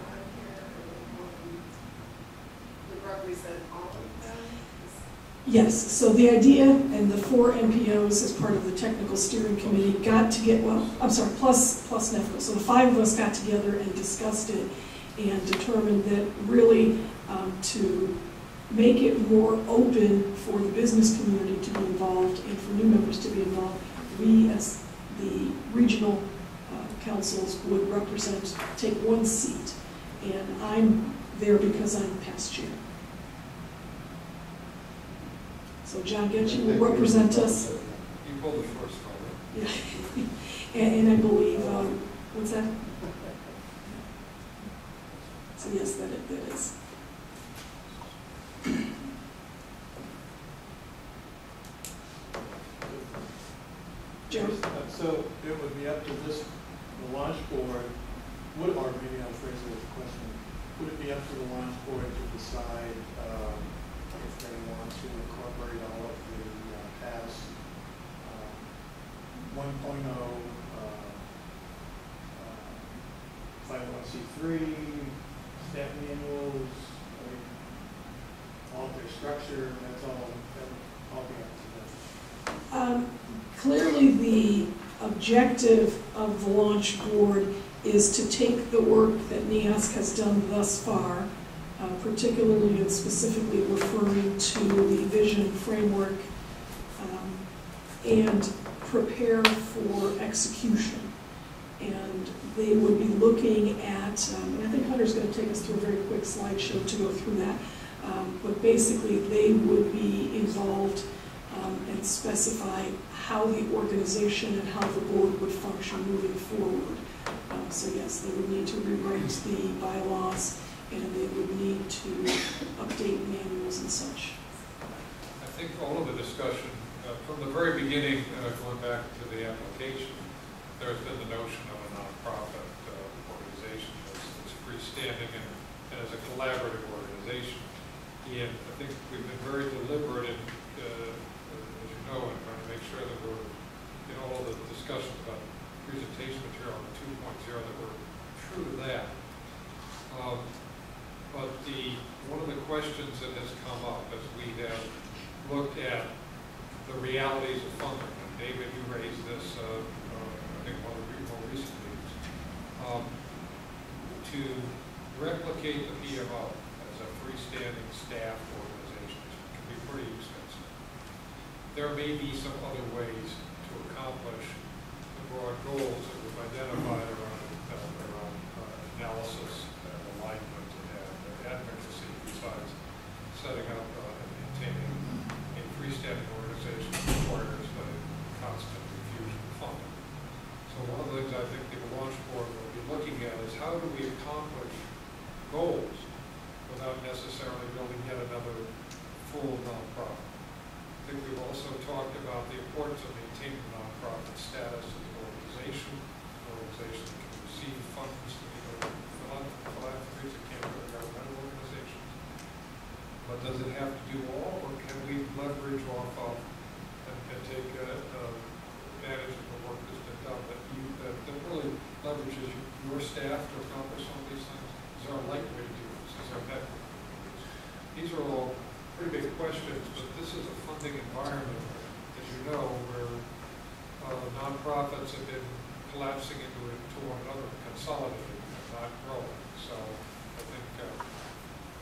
on here would represent all of them? Yes, so the idea, and the 4 NPOs as part of the technical steering committee got to get, well, I'm sorry, plus NEFCO. So the 5 of us got together and discussed it and determined that really to make it more open for the business community to be involved and for new members to be involved, we as the regional councils would represent, take one seat. And I'm there because I'm past chair. So John Getchie will represent us. You pulled the first one, right? Yeah. And I believe, what's that? So yes, that is. Joe? So it would be up to the launch board, or maybe I'll phrase it as a question, would it be up to the launch board to decide if they want to incorporate all of the past 1.0 501c3 staff manuals, all their structure, that would all be up to them. Clearly, the objective of the launch board is to take the work that NEOSC has done thus far, particularly and specifically referring to the vision framework, and prepare for execution. And they would be looking at, and I think Hunter's going to take us through a very quick slideshow to go through that, but basically they would be involved and specify how the organization and how the board would function moving forward. So yes, they would need to rewrite the bylaws, and they would need to update manuals and such. I think all of the discussion, from the very beginning, going back to the application, there's been the notion of a nonprofit organization that's freestanding and as a collaborative organization. And I think we've been very deliberate in, as you know, in trying to make sure that we're, in all the discussions about presentation material on 2.0, that we're true to that. But one of the questions that has come up as we have looked at the realities of funding, and David, you raised this, I think one of the more recent meetings, to replicate the PMO as a freestanding staff organization can be pretty expensive. There may be some other ways to accomplish the broad goals that we've identified around analysis and alignment and advocacy, besides setting up and maintaining a freestanding organization that requires a constant infusion of funding. So one of the things I think the launch board will be looking at is how do we accomplish goals without necessarily building yet another full nonprofit. I think we've also talked about the importance of maintaining nonprofit status as an organization that can receive funds to philanthropies that can't go to governmental organizations. But does it have to do all, or can we leverage off of and take advantage of the work that's been done that really leverages your staff to accomplish some of these things? Is there a light way to do this? Is there a better way to do this? These are all pretty big questions, but this is a funding environment, as you know, where nonprofits have been collapsing into one another, consolidating, and not growing. So I think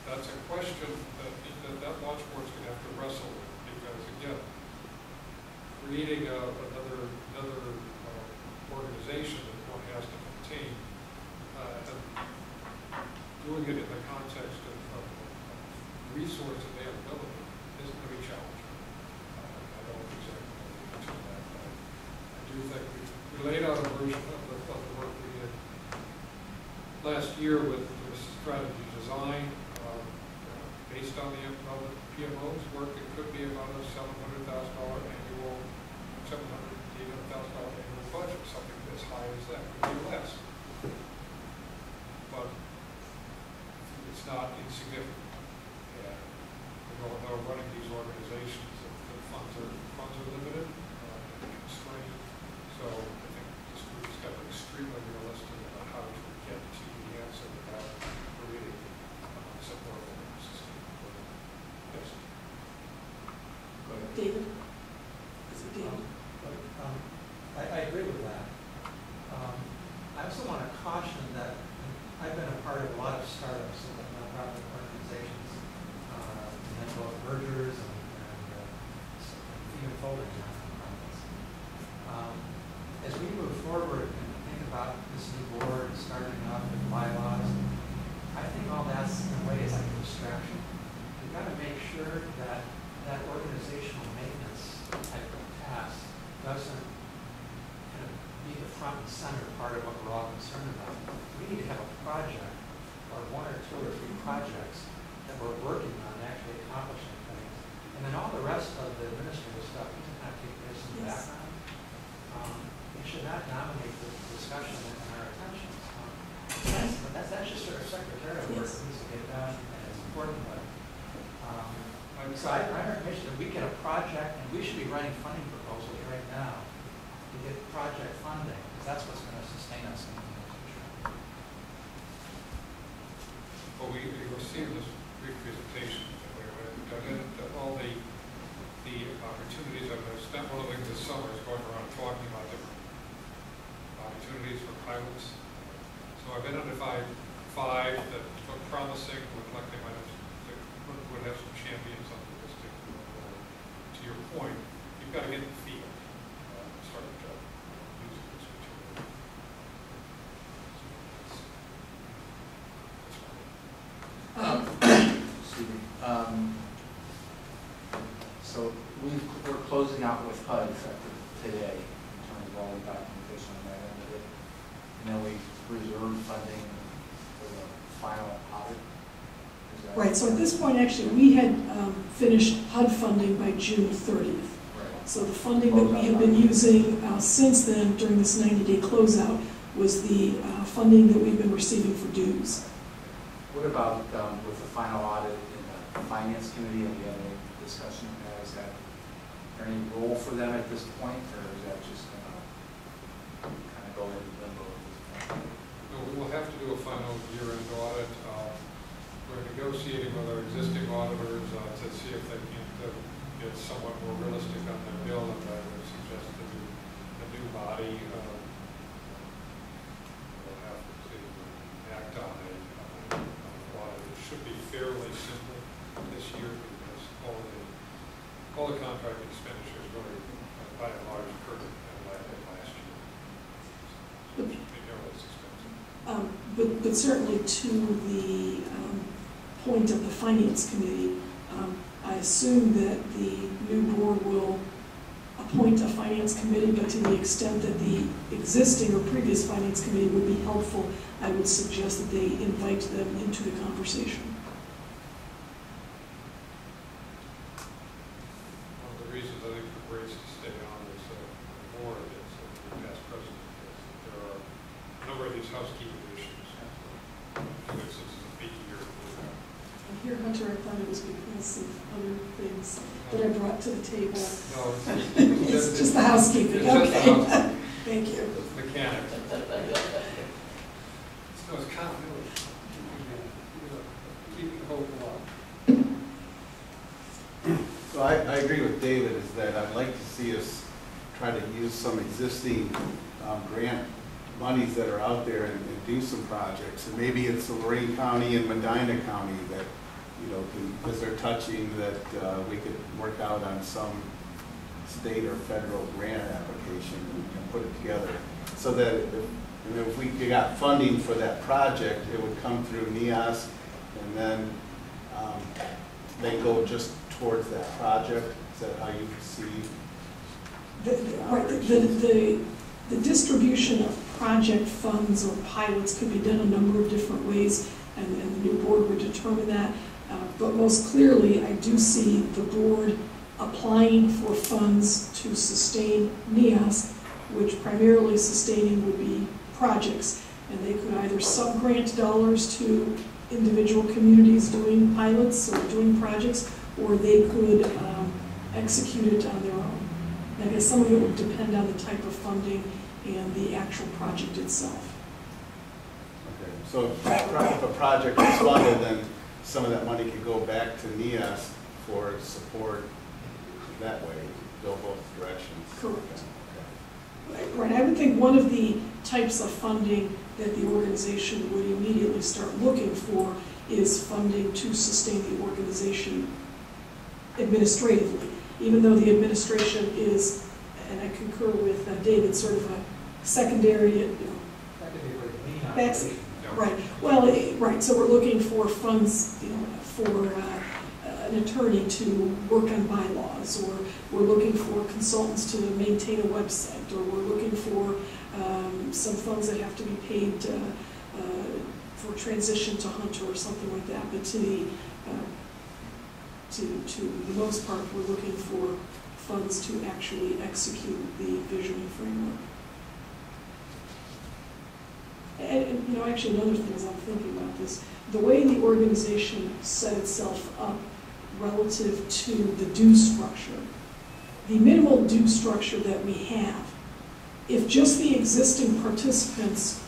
that's a question that launch board's going to have to wrestle with, because again, creating another organization that one has to maintain, and doing it in the context of resource availability is going to be challenging. I don't exactly answer that, but I do think we laid out a version of the work we did last year with strategy design. Based on the PMO's work, it could be about a $700,000 annual, $700,000 annual budget, something as high as that, could be less. But it's not insignificant. And we all know running these organizations, the funds are limited and constrained. So I think this group's got to be extremely realistic about how to get to the answer without creating some more of a system. Yes. Go ahead. David? Is it David? I agree with that. I also want to caution that I've been a part of a lot of startups and nonprofit organizations, and both mergers and even folding nonprofits. As we move forward and think about this new board starting off with bylaws, I think all that's in a way is like a distraction. We've got to make sure that that organizational maintenance type of task doesn't kind of be the front and center part of what we're all concerned about. We need to have a project, or one or two or three projects that we're working on actually accomplishing things. And then all the rest of the administrative stuff can kind of take place in the background. It should not dominate the discussion and our attention. That's just sort of secretarial work that needs to get done, and it's important, but so I recommend that we get a project, and we should be writing funding proposals right now to get project funding, because that's what's going to sustain us in the future. Well, we were seeing this brief presentation, all the opportunities. I've spent one of the things this summer is going around talking about different opportunities for pilots. So I've identified 5 that look promising, look like they might have, would have some champions on the list. To your point, you've got to get in the field, start using this material. Excuse me. So we're closing out with HUD effective today in terms of all the documentation on that end of it. And then we reserve funding for the final audit. Right, so at this point, actually, we had finished HUD funding by June 30th. Right. So the funding that we have been using since then during this 90-day closeout was the funding that we've been receiving for dues. What about with the final audit in the Finance Committee? Have you had any discussion on that? Is there any role for them at this point, or is that just going to kind of go into limbo at this point? No, we will have to do a final year-end audit. We're negotiating with our existing auditors to see if they can get somewhat more realistic on their bill, and I would suggest a new body will have to act on a audit. It should be fairly simple this year because all the contract expenditures really, by and large, occurred last year. So they know it's expensive. But certainly to the point of the Finance Committee, I assume that the new board will appoint a Finance Committee, but to the extent that the existing or previous Finance Committee would be helpful, I would suggest that they invite them into the conversation. One of the reasons I think the rates to stay on is more of it, so the past president is that there are a number of these housekeeping issues. This is a big year. And here, Hunter, I thought it was because of other things that I brought to the table. No, It's just the housekeeping. It's just the Okay. housekeeping. Thank you. It's mechanics. No, it's continuity. Keep the hope alive. So I agree with David, is that I'd like to see us try to use some existing grant monies that are out there and do some projects. And maybe it's Lorraine County and Medina County that, because they're touching, that we could work out on some state or federal grant application and put it together. So that if we got funding for that project, it would come through NEOSCC and then go just towards that project. Is that how you see? The distribution of project funds or pilots could be done a number of different ways, and the new board would determine that. But most clearly, I do see the board applying for funds to sustain NEOSCC, which primarily sustaining would be projects. And they could either sub-grant dollars to individual communities doing pilots or doing projects, or they could execute it on their own. And I guess some of it would depend on the type of funding and the actual project itself. Okay, so if a project is funded, then some of that money could go back to NEOSCC for support that way, go both directions. Correct. Right, I would think one of the types of funding that the organization would immediately start looking for is funding to sustain the organization administratively. Even though the administration is, and I concur with David, sort of secondary, you know, That could be a very lean That's- operation. right. Well, right, so we're looking for funds, you know, for an attorney to work on bylaws, or we're looking for consultants to maintain a website, or we're looking for some funds that have to be paid for transition to Hunter or something like that. But to the most part, we're looking for funds to actually execute the vision and framework. And, you know, actually another thing as I'm thinking about this, the way the organization set itself up relative to the due structure, the minimal due structure that we have, if just the existing participants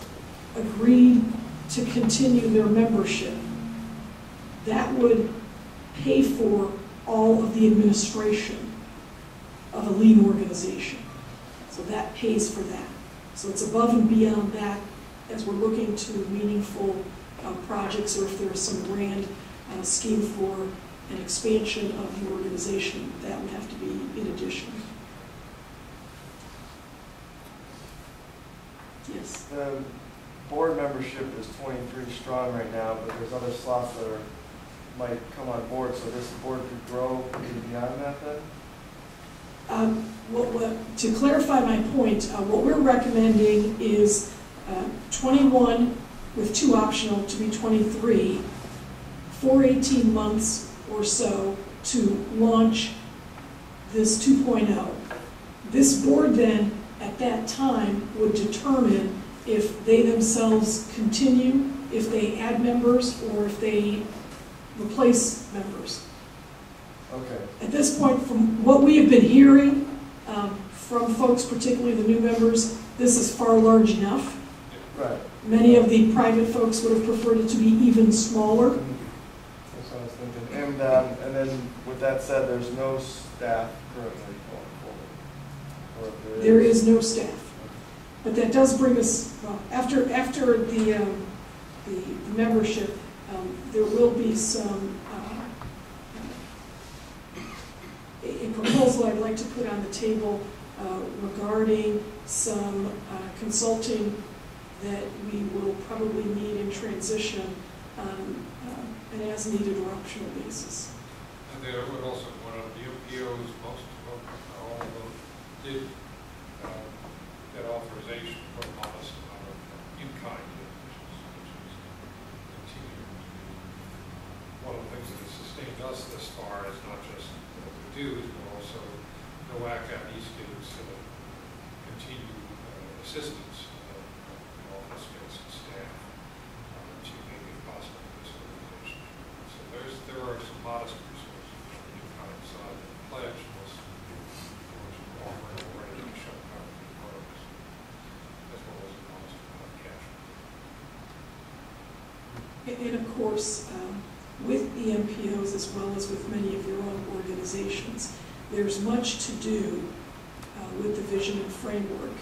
agreed to continue their membership, that would pay for all of the administration of a lean organization. So that pays for that. So it's above and beyond that as we're looking to meaningful projects, or if there's some grand scheme for an expansion of the organization, that would have to be in addition. Yes. The board membership is 23 strong right now, but there's other slots that might come on board, so this board could grow even beyond that then? To clarify my point, what we're recommending is 21 with 2 optional to be 23 for 18 months or so to launch this 2.0. This board then, at that time, would determine if they themselves continue, if they add members, or if they replace members. Okay. At this point, from what we have been hearing from folks, particularly the new members, this is far large enough. Right. Many of the private folks would have preferred it to be even smaller. That's what I was thinking. And then with that said, there's no staff currently going forward? Or There is no staff. But that does bring us, well, after the membership, there will be some, a proposal I'd like to put on the table regarding some consulting that we will probably need in transition on an as-needed or optional basis. And there would also one of the MPOs, most of them, all of them, did get authorization for a modest amount of in-kind donations, which is continuing to be one of the things that has sustained us this far, is not just what we do, but also NOACA and NEOSCC continued assistance of office space and staff to make it possible for this organization. So there are some modest resources on the in-kind side that the pledge was offering already to show how to be part of this, as well as a modest amount of cash. And of course, with the MPOs as well as with many of your own organizations, there's much to do with the vision and framework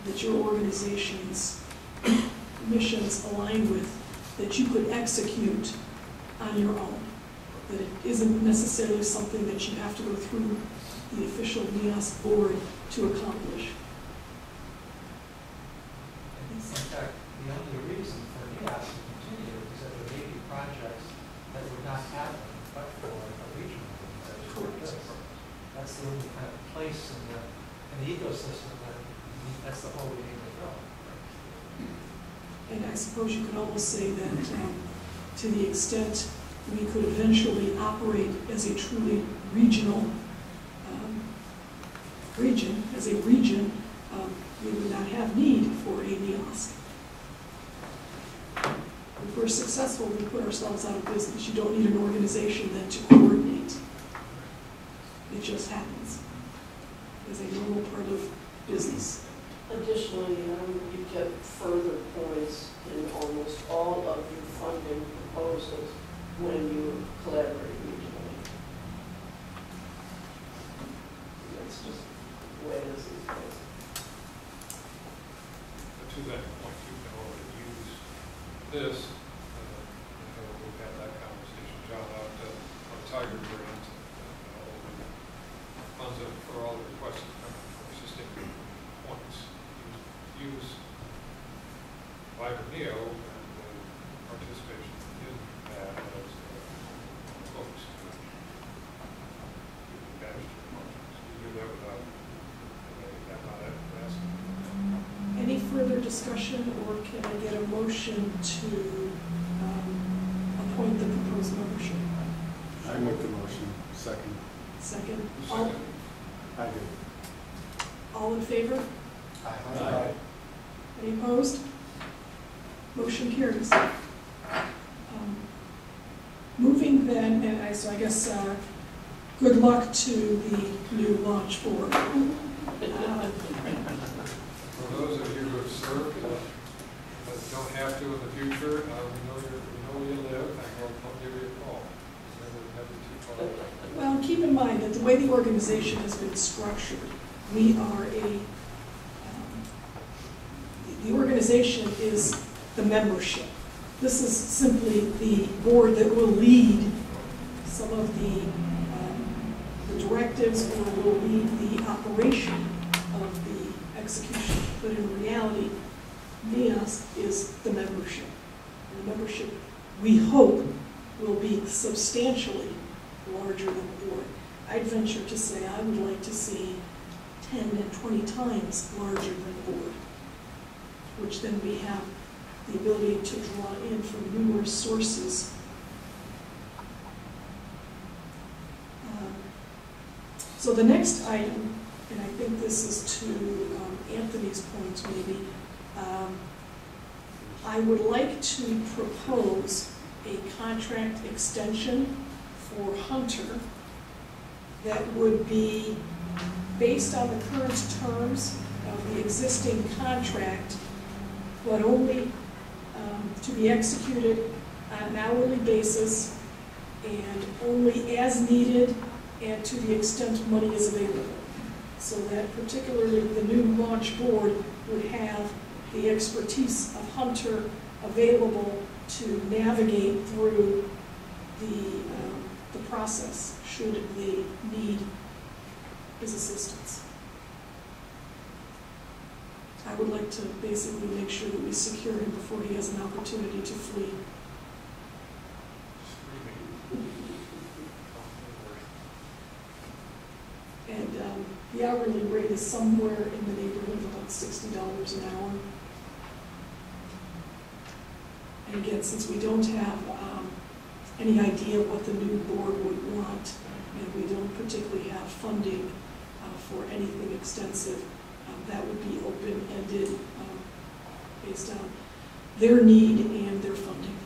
that your organization's missions align with, that you could execute on your own. That it isn't necessarily something that you have to go through the official NEOSCC board to accomplish. In fact, the only reason for NEOSCC to continue is that there may be projects that would not happen but for a regional organization like this. That's the only kind of place in the ecosystem that's the whole way to go. And I suppose you could almost say that to the extent we could eventually operate as a truly regional region, we would not have need for a NEOSCC. If we're successful, we put ourselves out of business. You don't need an organization then to coordinate. It just happens as a normal part of business. Additionally, you get further points in almost all of your funding proposals when you collaborate regionally. That's just the way it is these days. To that point, you can already use this. We've had that conversation, John, out on Tiger Grant, funds for all the requests that come in for sustainable points. fiber NEO and participation in that as folks. You do that without asking. Any further discussion, or can I get a motion to appoint the proposed membership? I make the motion. Second. Second. Second. I do. All in favor? Aye. Any opposed? Motion carries. Moving then, and so I guess good luck to the new launch board. For those of you who have served, but don't have to in the future, we know where you live, and we'll give you a call. Never too far away. Well, keep in mind that the way the organization has been structured, we are the organization is the membership. This is simply the board that will lead some of the directives, or will lead the operation of the execution. But in reality, NEOSCC is the membership. And the membership, we hope, will be substantially larger than the board. I'd venture to say I would like to see 10 and 20 times larger than the board, which then we have the ability to draw in from numerous sources. So the next item, and I think this is to Anthony's point maybe, I would like to propose a contract extension for Hunter that would be based on the current terms of the existing contract, but only to be executed on an hourly basis and only as needed and to the extent money is available. So that particularly the new launch board would have the expertise of Hunter available to navigate through the process should they need his assistance. I would like to basically make sure that we secure him before he has an opportunity to flee. And the hourly rate is somewhere in the neighborhood of about $60 an hour. And again, since we don't have any idea what the new board would want, and we don't particularly have funding for anything extensive, that would be open-ended based on their need and their funding.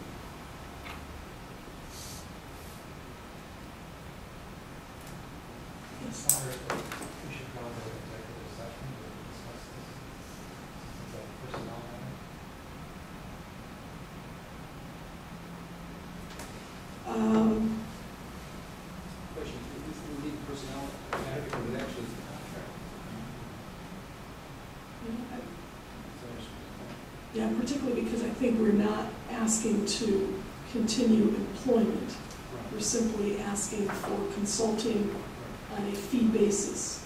Yes. We should go into executive session to discuss this. Is that personnel matter? Question, is the lead personnel matter because it actually is the contract? Yeah, particularly because I think we're not asking to continue employment. We're simply asking for consulting on a fee basis.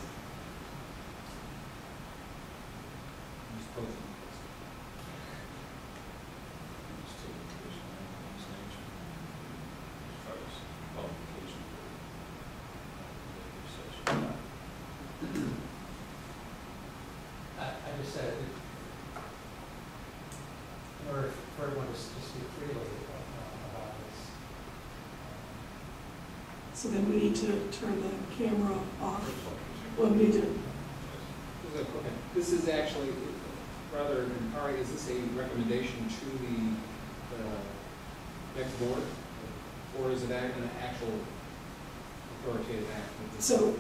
I just said, in order for everyone to speak freely about this. So then we need to turn the camera off. Well, we need to. Okay. This is actually, rather than empowering, is this a recommendation to the next board? Or is it an actual authoritative act? So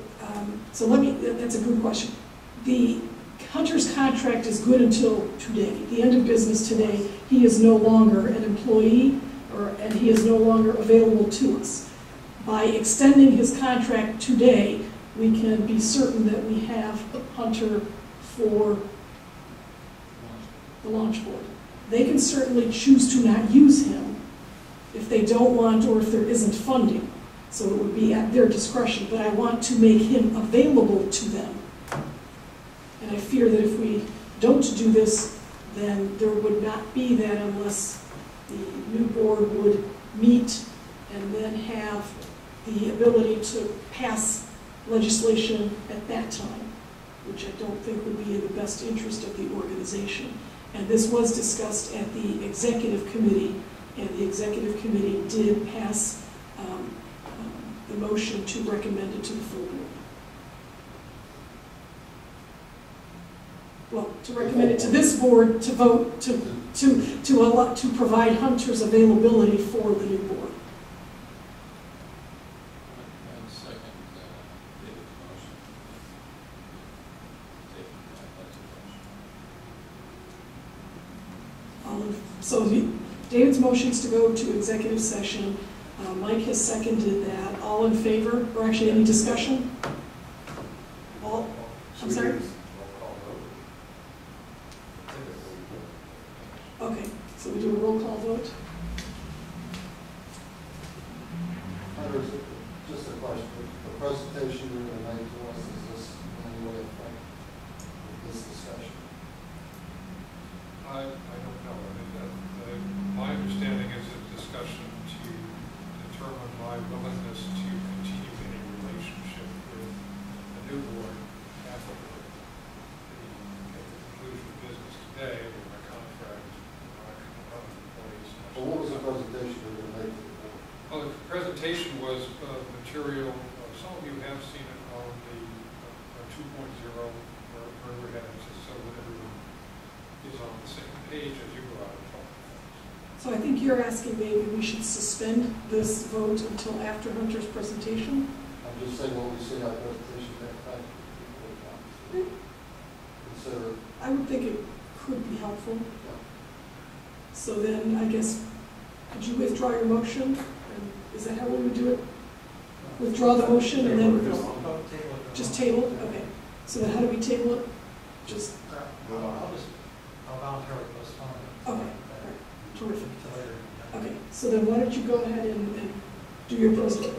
let me, that's a good question. The Hunter's contract is good until today, the end of business today. He is no longer an employee, and he is no longer available to us. By extending his contract today, we can be certain that we have Hunter for the launch board. They can certainly choose to not use him if they don't want or if there isn't funding. So it would be at their discretion, but I want to make him available to them. And I fear that if we don't do this then there would not be that unless the new board would meet and then have the ability to pass legislation at that time, which I don't think would be in the best interest of the organization. And this was discussed at the executive committee, and the executive committee did pass the motion to recommend it to the full board. Well, to recommend it to this board to vote to provide hunters availability for the new board. And second, David's motion. So David's motion is to go to executive session. Mike has seconded that. All in favor? Or actually, any discussion? All? I'm sorry? Okay, so we do a roll call vote. Just a question. The presentation you're going to make to us, is this in any way affect this discussion? I don't know. My understanding is a discussion to determine my willingness to continue any relationship with the new board after the conclusion of business today, with my contract, my employees. Well, what was the presentation you're going to make to the board? Well, the presentation was material. Some of you have seen it on the 2.0 where we're headed, just so that everyone is on the same page as you go out and talk. So I think you're asking maybe we should suspend this vote until after Hunter's presentation? I'm just saying what we see in our presentation that fact. Consider. I would think it could be helpful. Yeah. So then, I guess, could you withdraw your motion? And is that how we would do it? Withdraw the motion and then just table it? Okay. So then how do we table it? Just, I'll voluntarily postpone it. okay, all right, terrific. Until later. Okay, so then why don't you go ahead and do your presentation?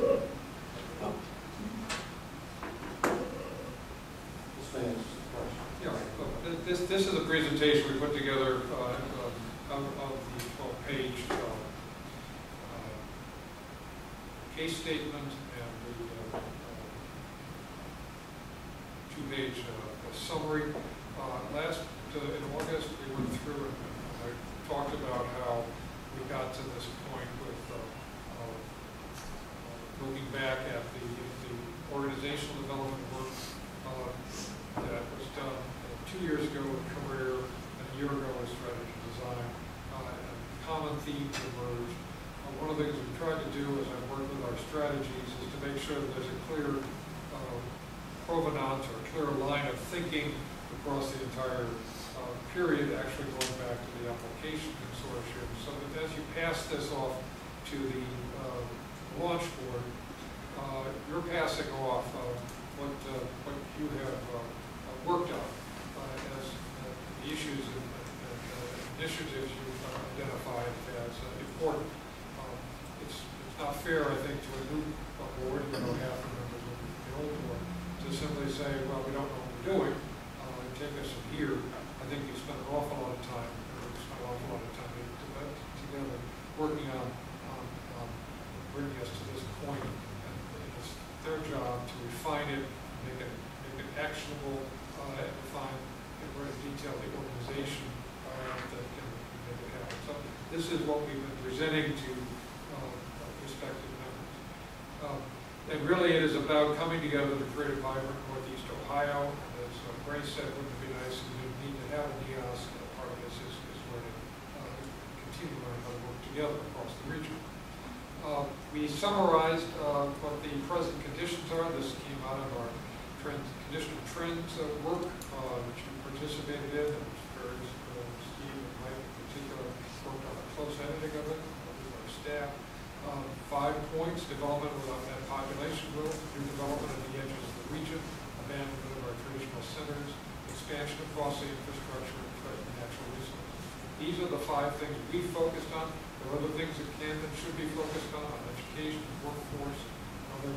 Oh. This may answer the question. Yeah, right. This is a presentation we put together of the 12-page case statement and the 2-page summary. In August, we went through and I talked about how we got to this point with looking back at the organizational development work that was done 2 years ago with career and a year ago with strategy design. And common themes emerged. One of the things we tried to do as I worked with our strategies is to make sure that there's a clear provenance or a clear line of thinking across the entire period, actually going back to the application consortium, so that as you pass this off to the launch board, you're passing off what you have worked on as the issues and initiatives you've identified as important. It's not fair, I think, to a new board, half the members of the old board, to simply say, well, we don't know what we're doing, take us from here. I think you spent an awful lot of time, together working on bringing us to this point, and it's their job to refine it, make it actionable, and define in great detail the organization that can make it happen. So this is what we've been presenting to prospective members. And really it is about coming together to create a vibrant Northeast Ohio. And as Grace said, wouldn't it be nice if we need to have a NEOSCC? Part of this is learning, continue learning how to work together across the region. We summarized what the present conditions are. This came out of our condition trends work, which we participated in, and Steve and Mike in particular worked on a close editing of it with our staff. 5 points: development without net population growth, new development at the edges of the region, abandonment of our traditional centers, expansion across the infrastructure, and threatened natural resources. These are the 5 things we focused on. There are other things that can and should be focused on education, workforce, other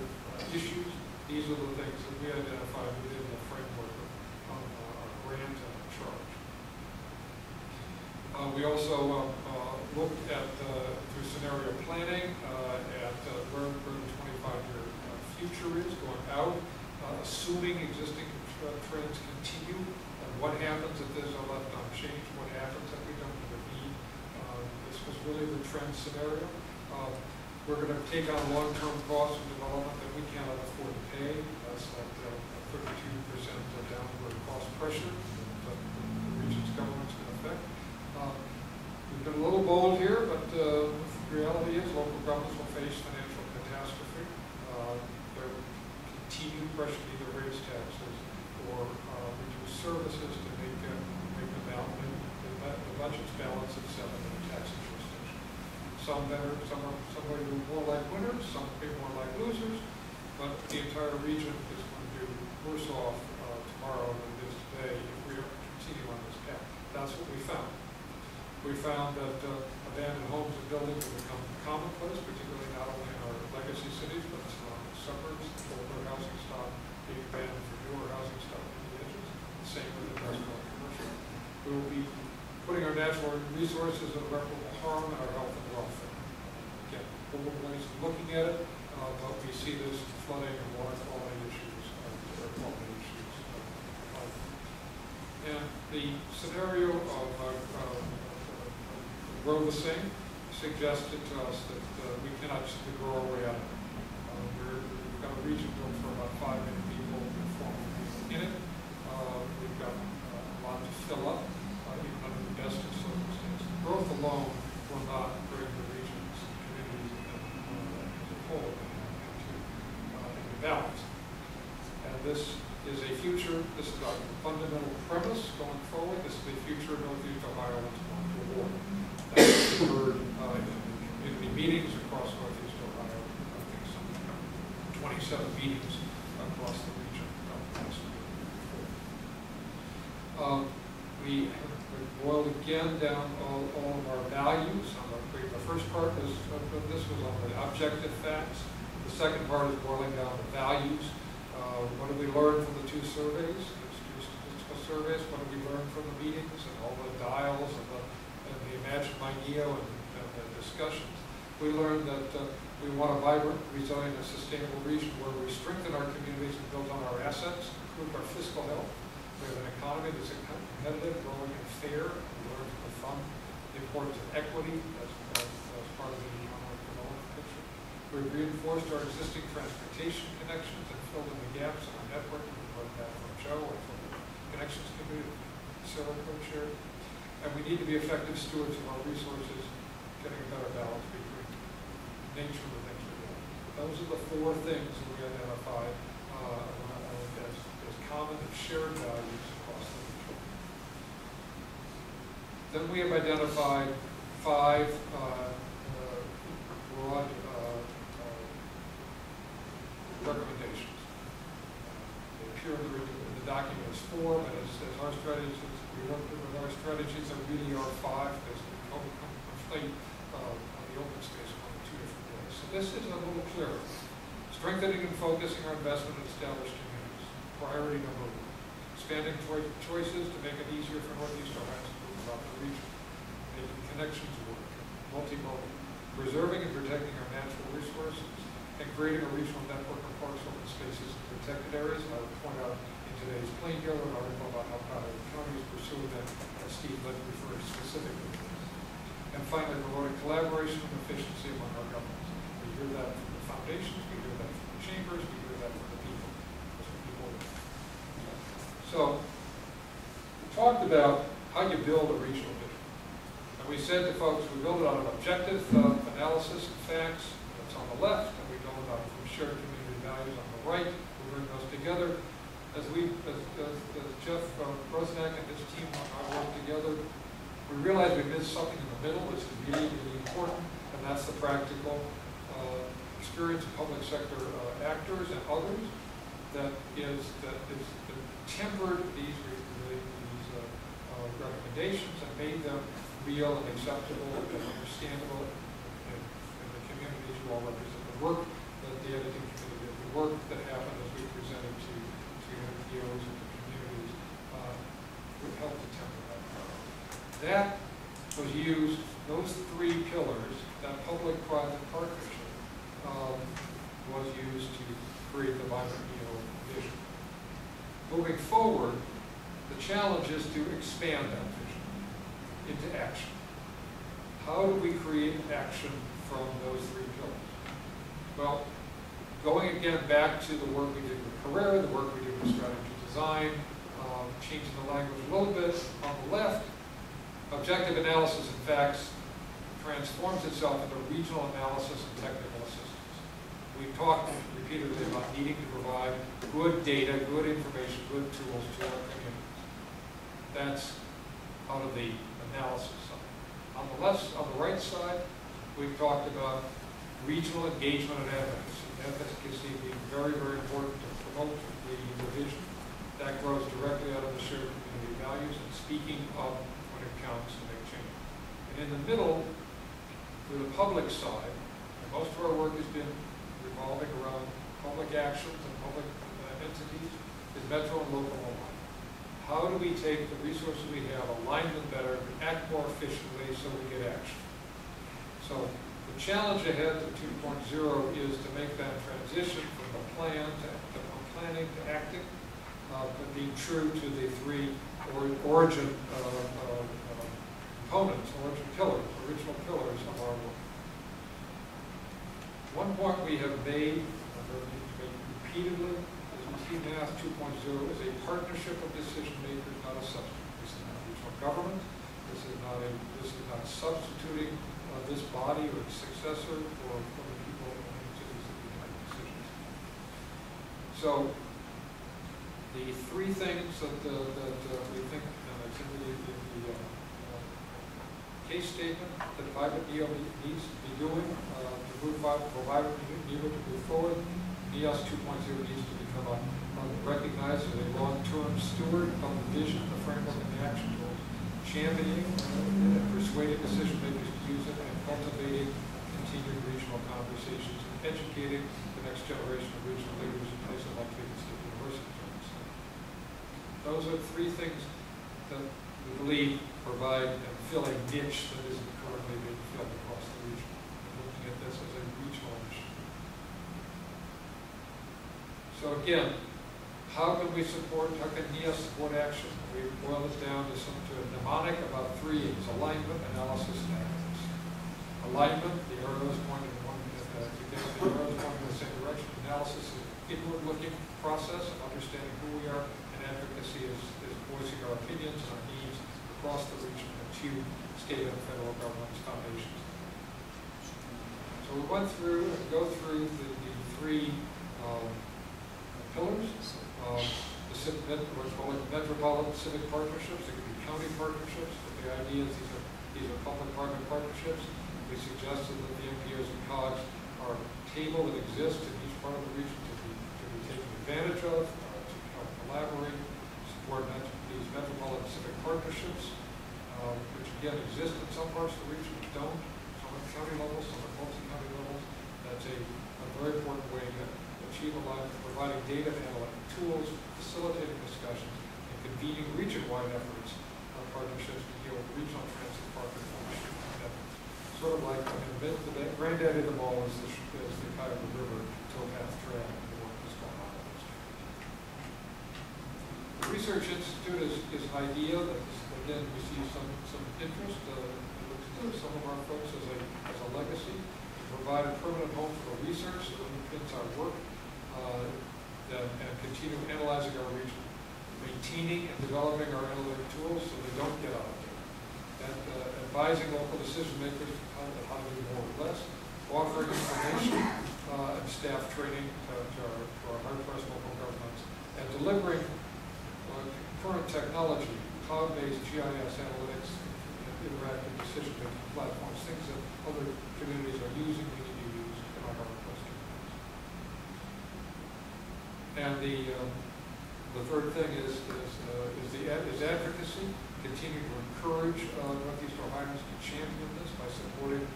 issues. These are the things that we identified within the framework of our grant charge. We also looked at, through scenario planning, at where the 25-year future is going out, assuming existing trends continue, and what happens if those are left unchanged, what happens if we don't intervene. This was really the trend scenario. We're going to take on long-term costs of development that we cannot afford to pay. That's like 32% downward cost pressure that the region's government's going to affect. We've been a little bold here, but the reality is local governments will face financial catastrophe. There will continue pressure to either raise taxes or reduce services to make the budget's balance itself in a taxing jurisdiction. Some better, some will be more like winners, some will be more like losers, but the entire region is going to do worse off tomorrow than it is today if we continue on this path. That's what we found. We found that abandoned homes and buildings have become commonplace, particularly not only in our legacy cities, but surrounding suburbs. The older housing stock being abandoned for newer housing stock in the edges. The same with industrial and commercial. We will be putting our natural resources at irreparable harm in our health and welfare. Again, bold ways of looking at it, but we see this flooding and water quality issues, air quality issues. And the scenario of grow the same suggested to us that we cannot just grow our way out of it. We've got a region built for about 5 million people in it. We've got a lot to fill up, even under the best of circumstances. Growth alone will not bring the region's communities as a whole into balance. And this is a future, this is our fundamental premise going forward. This is a future Northeast Ohio that's going toward. That's what we've heard in community meetings across Northeast Ohio. I think some 27 meetings across the region. We boiled again down all of our values. The first part was this was on the objective facts. The second part is boiling down the values. What did we learn from the two surveys? Two statistical surveys. What did we learn from the meetings and all the dials and the Imagine My Neo and the discussions? We learned that we want a vibrant, resilient, and sustainable region where we strengthen our communities and build on our assets, improve our fiscal health. We have an economy that's competitive, growing, and fair. We learned from the fund the importance of equity as part of the economic development picture. We've reinforced our existing transportation connections and filled in the gaps in our network. We've learned that from Joe and from the Connections Committee, Sarah co-chaired. And we need to be effective stewards of our resources, getting a better balance between nature and the things we do. Those are the 4 things that we identified as common and shared values across the region. Then we have identified 5 broad recommendations. They appear in the document as 4, but as our strategies, we worked with our strategies, there really are 5 because we conflate on the open space in 2 different ways. So this is a little clearer. Strengthening and focusing our investment in established communities. Priority number 1. Expanding choices to make it easier for Northeast Ohioans to move throughout the region. Making connections work. Multimodal. Preserving and protecting our natural resources. And creating a regional network of parks, open spaces, and protected areas. And I would point out today's Plain Hill, an article about how Powder County is pursuing that, as Steve Litt referred specifically to this. And finally, promoting collaboration and efficiency among our governments. We hear that from the foundations, we hear that from the chambers, we hear that from the people. That's what people do. So, we talked about how you build a regional vision. And we said to folks, we build it on an objective analysis of facts, that's on the left, and we build it on from shared community values on the right. We bring those together. As Jeff Brosnack and his team work together, we realize we missed something in the middle, which is really, really important, and that's the practical experience of public sector actors and others that tempered these recommendations and made them real and acceptable and understandable in the communities you all represent. The work that the editing committee did, the work that happened as we presented to NPOs and to communities would help to temper that. That was use those three pillars, that public-private partnership, was used to create the vibrant NEO vision. Moving forward, the challenge is to expand that vision into action. How do we create action from those three pillars? Well, going again back to the work we did with Carrera, the work we did with strategy design, changing the language a little bit. On the left, objective analysis and facts transforms itself into regional analysis and technical assistance. We've talked repeatedly about needing to provide good data, good information, good tools to our communities. That's out of the analysis side. On the right side, we've talked about regional engagement and advocacy. Advocacy being very, very important to promote the vision. That grows directly out of the shared community values and speaking up when it counts to make change. And in the middle, for the public side, most of our work has been revolving around public actions and public entities, is metro and local alignment. How do we take the resources we have, align them better, act more efficiently so we get action? So the challenge ahead to 2.0 is to make that transition from the planning to acting, but being true to the three origin components, original pillars of our work. One point we have made, repeatedly, as we see now, 2.0 is a partnership of decision makers, not a substitute. This is not regional government. This is not substituting this body or its successor for the people in the cities that we make decisions. So the three things that we think, and it's in the case statement that Vibrant NEO needs to be doing to move forward, for Vibrant NEO to move forward. NEOS 2.0 needs to become recognized as a long-term steward of the vision, the framework, and the action goals, championing and persuading decision makers to use it, and cultivating continued regional conversations, and educating the next generation of regional leaders in places like Cleveland State University. Those are three things that we believe provide and fill a niche that isn't currently being filled across the region. We're looking at this as a regional issue. So again, how can we support, how can NEOS support action? We boil it down to a mnemonic about three A's: alignment, analysis, and advocacy. Alignment, the arrow is pointing in one, the arrow is pointing in the same direction. Analysis is an inward-looking process of understanding who we are. Advocacy is voicing our opinions and our needs across the region and to state and federal government's foundations. So we went through and go through the three pillars. What's called metropolitan civic partnerships. They could be county partnerships, but the idea is these are public-private partnerships. We suggested that the MPOs and COGS are a table that exists in each part of the region to be taken advantage of. Collaborate, support these metropolitan civic partnerships, which again exist in some parts of the region, which don't, some at the county level, some at multi-county levels. That's a very important way to achieve alignment, providing data and analytic tools, facilitating discussions, and convening region-wide efforts on partnerships to deal with regional transit partner function. Sort of like, the granddaddy of them all is the Cuyahoga River towpath trail and the work that's going on. The Research Institute is an idea that, again, we see some interest. Some of our folks as a legacy to provide a permanent home for the research that underpins our work and continue analyzing our region, maintaining and developing our analytic tools so they don't get out of date, and advising local decision makers on how to do more with less, offering information and staff training to our hard-pressed local governments, and delivering current technology, cloud-based GIS analytics, and interactive decision-making platforms, things that other communities are using, we need to use in our hard-pressed communities. And the third thing is advocacy. Continue to encourage Northeast Ohioans to champion this by supporting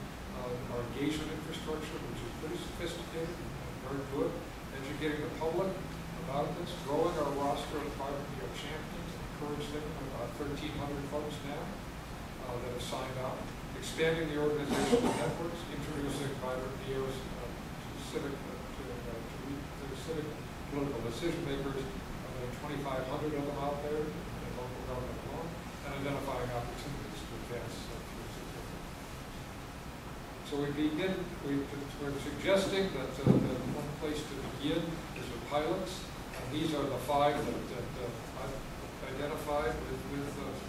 our engagement infrastructure, which is pretty sophisticated and very good. Educating the public about this, growing our roster of private NEO champions, encourage them, about 1,300 folks now, that have signed up, expanding the organizational networks, introducing vibrant NEOs to civic political decision makers. There are 2,500 of them out there in local government alone, and identifying opportunities to advance through significant. So we're suggesting that one place to begin is with pilots, and these are the 5 that I've identified with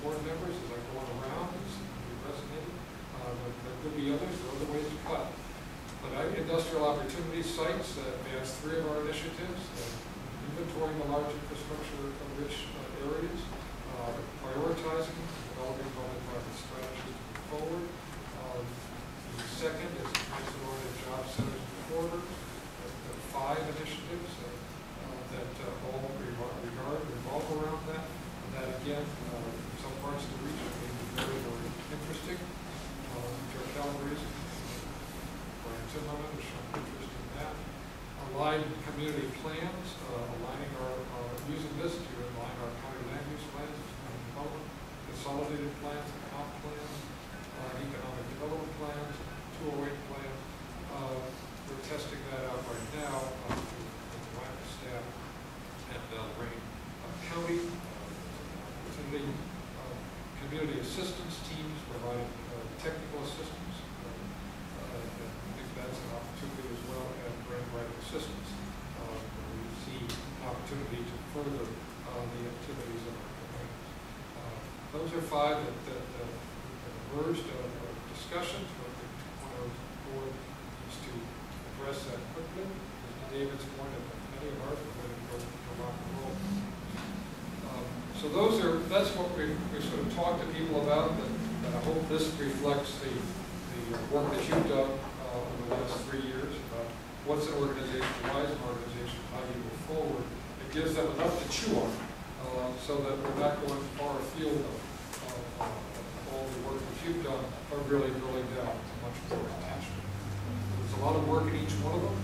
board members as I'm going around. It's resonating. There could be others, there are other ways to cut. But industrial opportunity sites advance 3 of our initiatives, inventorying the large infrastructure-rich areas, prioritizing, developing public-private strategies to move forward. The second is transit-oriented job centers and corridors. There are 5 initiatives that all revolve around that. And that, again, some parts of the region may be very, very interesting. Joe Calabrese, Brian Zimmerman has shown interest in that. Aligned community plans, using this to align our county land use plans, consolidated plans, comp plans, economic development plans, 208 plan. We're testing that out right now with the NOACA staff and Lorraine County. Community assistance teams providing technical assistance. I think that's an opportunity as well, and grant writing assistance. We see an opportunity to further the activities of our communities. Those are 5 that emerged out of discussions, but the point of the board is to address that quickly. As David's point, many of ours are going to go rock and roll. So that's what we sort of talked to people about, that I hope this reflects the work that you've done over the last 3 years about what's an organization, why is an organization, how do you move forward. It gives them enough to chew on so that we're not going far afield of all the work that you've done, but really drilling down to much more attachment. There's a lot of work in each one of them.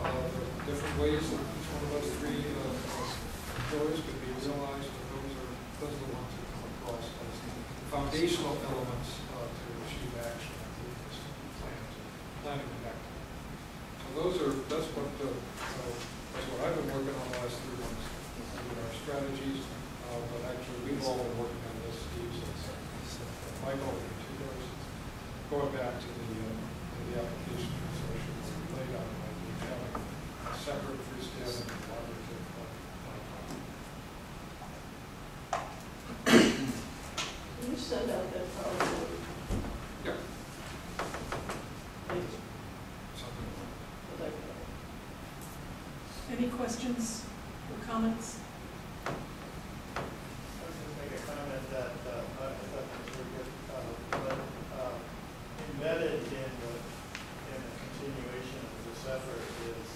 There are different ways that each one of those 3 pillars could be realized. Those are the ones that come across as foundational elements to achieve action through this plans, planning and acting. So that's what I've been working on the last 3 months with our strategies. But actually, we've all been working on this, Steve, since Michael and 2 years, going back to the application consortium that we laid out by having a separate freestanding collaborative. You send out that PowerPoint. Yeah. Thank you. Something I like that. Any questions or comments? I was going to make a comment that I thought was very good, but embedded in the continuation of this effort is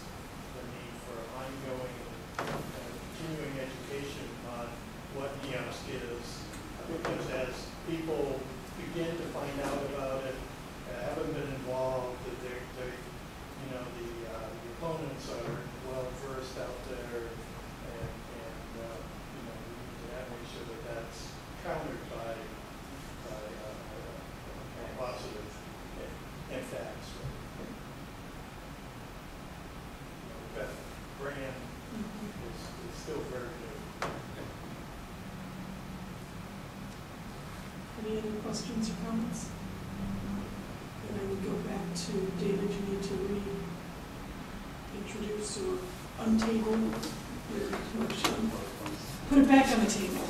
the need for ongoing continuing education on what NEOSCC is. Because as people begin to find out about it, haven't been involved, that the opponents are well versed out there, and we need to make sure that that's countered by positive impacts. That brand is still very good. Any other questions or comments? Then I would go back to David. You need to reintroduce or untable your motion. Put it back on the table.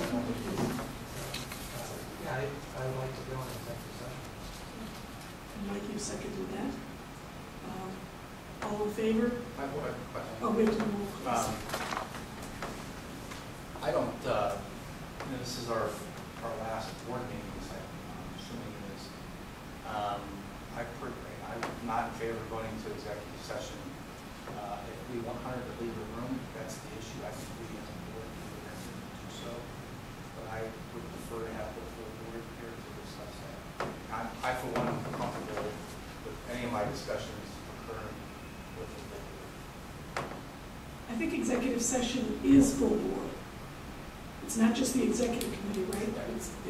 Yeah, I would like to go on executive session. And Mike, you seconded that. All in favor? I have a question. Oh, wait, no, please. I don't, this is our last board meeting, I'm assuming it is. I'm not in favor of going into executive session. If we want Hunter to leave the room, that's the issue. I think we as a board can do so. But I would prefer to have the full board here to discuss that. I for one, am comfortable with any of my discussions occurring with the board. I think executive session is full board. It's It's not just the executive committee, right?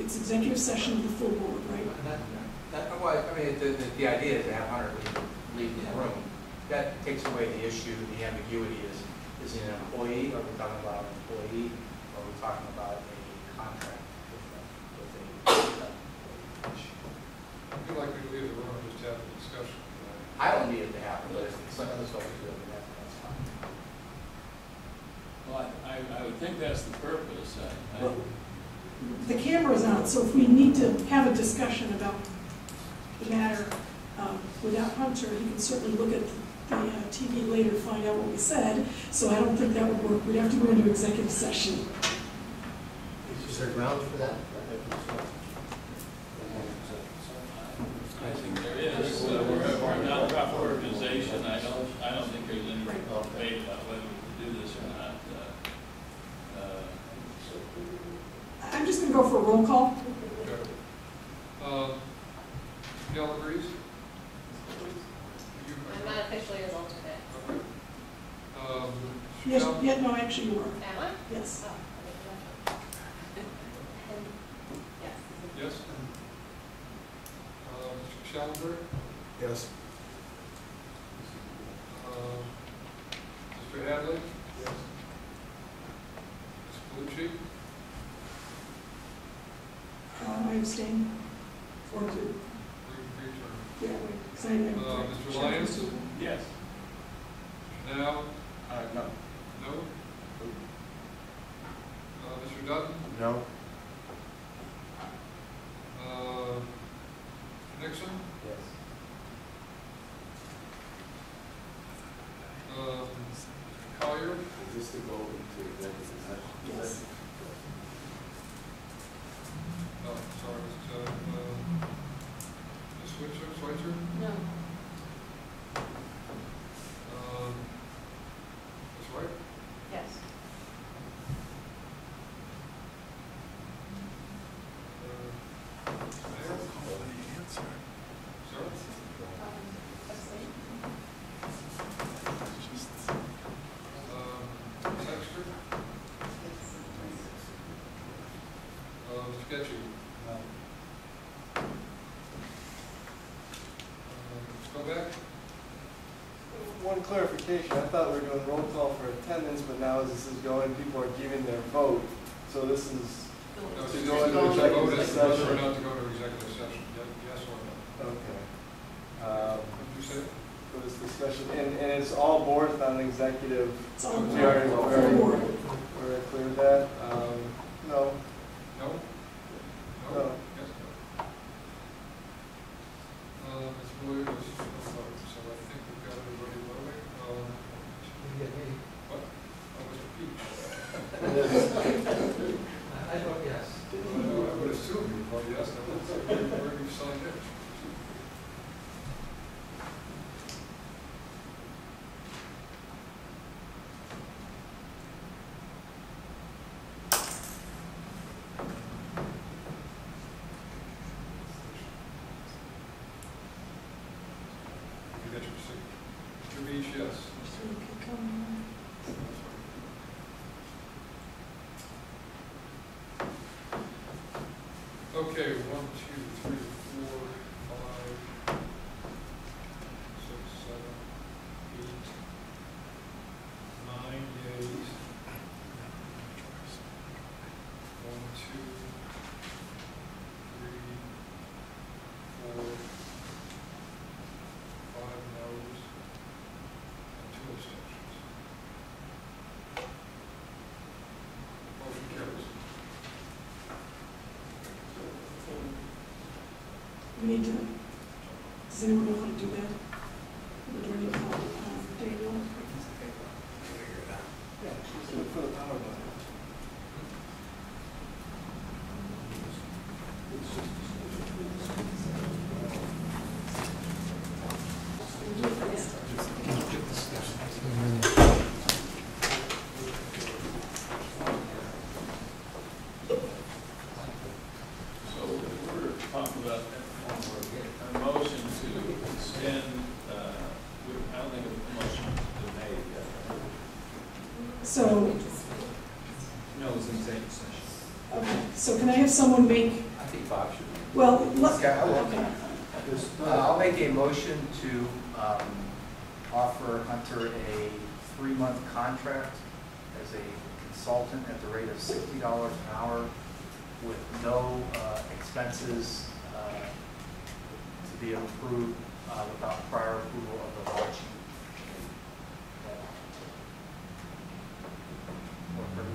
It's executive session of the full board, right? Well, I mean, the idea is to have Hunter leave the room. That takes away the issue, the ambiguity is he an employee, are we talking about an employee, or are we talking about a contract with a I'd be likely to leave the room and just have a discussion. I don't need it to happen, but if some of this folks do it, that's fine. Well, I would think that's the purpose. The camera's on, so if we need to have a discussion about the matter without Hunter, he can certainly look at the TV later to find out what we said, so I don't think that would work. We'd have to go into executive session. Is there grounds for that? I think there is. We're a nonprofit organization. I don't think there's any debate about whether we can do this or not. I'm just going to go for a roll call. Gail agrees? I'm not officially as alternate. Okay. Yes, Michelle? yeah, no, actually you were. Am I? Yes. Oh, yes. Yes. Mr. Schellenberg? Yes. Mr. Hadley? Yes. Ms. Bellucci? I abstain. Or two. Return. Yeah, wait, because I didn't. Mr. Lyons? Yes. Now? No. No? Mr. Dutton? No. Mr. Nixon? Yes. Collier? Is this to go into executive session? Yes. Oh, sorry, Ms. Switzer? No. Ms. White? Yes. Mayor? Sorry? Abstain. Ms. Exter? Mr. Getchie? Ms. Kovac? One clarification, I thought we were doing roll call for attendance, but now as this is going, people are giving their vote. So this is, No, To to go go into into executive executive session. session. Whether or not to go into executive session, yes or no? okay. What did you say? For this discussion, and it's all boards, not an executive. It's all We already, full we board. already cleared that. No, No? No. Yes, no. Ms. Williams, so I think we've got everybody voting. What? Oh, Mr. Peach. I vote yes. I would assume you vote yes, I would say where you signed it. You got your seat. Mr. Beach, yes. So you can come. Okay, 1, 2, 3, 4, 5, 6, 7, 8, 9 yeas. 1, 2, 3, 4, 5 noes, and 2 abstentions. Motion carries. We need to, does anyone know how to do that? Or do I need to call Daniel? yeah, just do it for the power button. So we're talking about a motion to extend, I don't think a motion has been made yet. So, No, it's an executive session. so can I have someone make, I think Bob should. well, Okay, I will. okay. I'll make a motion to offer Hunter a 3-month contract as a consultant at the rate of $60 an hour with no expenses to be approved without prior approval of the launching. Work for you?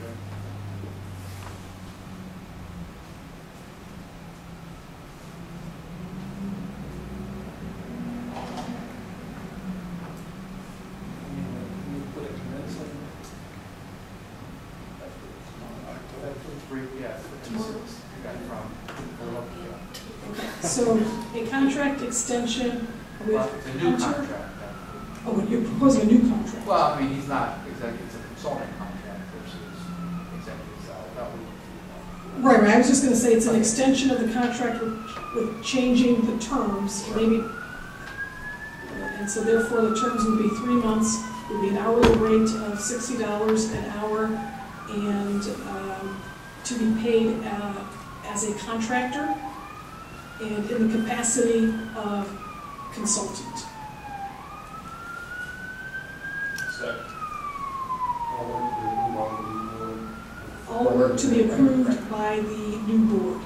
So a contract extension with Well, the new Hunter? contract. Oh, and you're proposing a new contract? Well, I mean, he's not executive, it's a consulting contract versus executive salary. That would- Right, I was just gonna say it's an extension of the contract with changing the terms, maybe. And so therefore, the terms would be 3 months, would be an hourly rate of $60 an hour, and to be paid as a contractor, and in the capacity of consultant. Second. All work to be approved by the new board.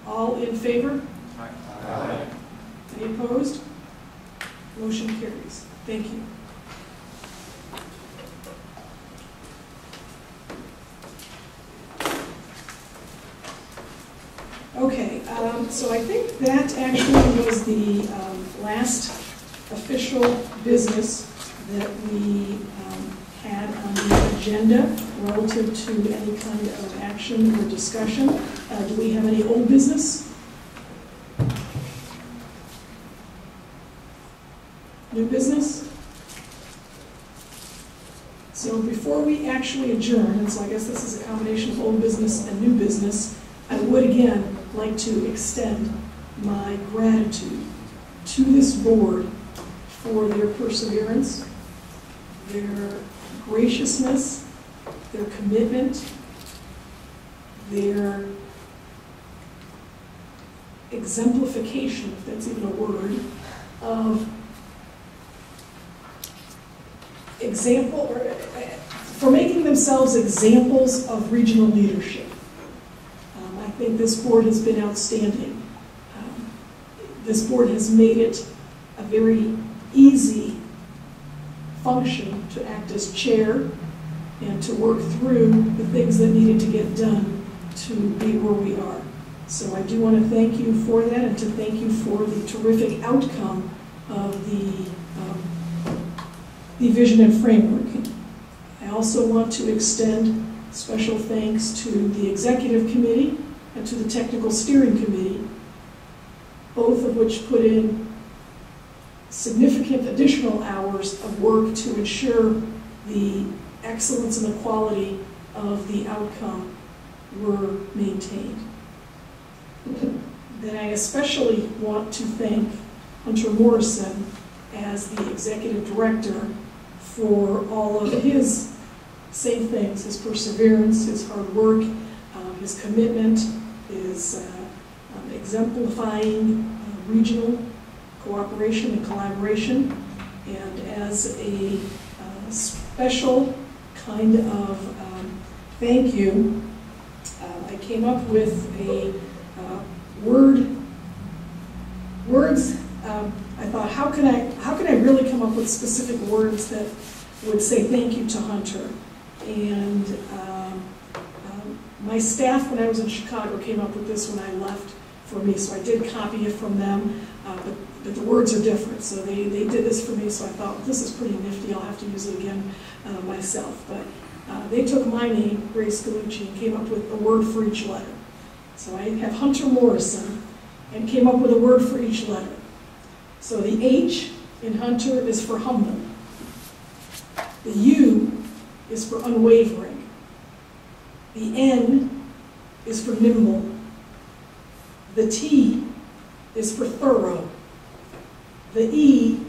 All in favor? Aye. Any opposed? Motion carries. Thank you. Okay, so I think that actually was the last official business that we had on the agenda relative to any kind of action or discussion. Do we have any old business? New business? So before we actually adjourn, and so I guess this is a combination of old business and new business, I would again like to extend my gratitude to this board for their perseverance, their graciousness, their commitment, their exemplification, if that's even a word, of example, or for making themselves examples of regional leadership. I think this board has been outstanding. This board has made it a very easy function to act as chair and to work through the things that needed to get done to be where we are. So I do want to thank you for that, and to thank you for the terrific outcome of the vision and framework. I also want to extend special thanks to the executive committee and to the technical steering committee, both of which put in significant additional hours of work to ensure the excellence and the quality of the outcome were maintained. Then I especially want to thank Hunter Morrison as the executive director for all of his same things, his perseverance, his hard work, his commitment, his exemplifying regional cooperation and collaboration, and as a special kind of thank you, I came up with a words. I thought, how can I really come up with specific words that would say thank you to Hunter? And my staff, when I was in Chicago, came up with this when I left for me, so I did copy it from them, but the words are different, so they did this for me, so I thought, this is pretty nifty, I'll have to use it again myself. But they took my name, Grace Galucci, and came up with a word for each letter. So I have Hunter Morrison, and came up with a word for each letter. So the H in Hunter is for humble. The U is for unwavering. The N is for nimble. The T is for thorough. The E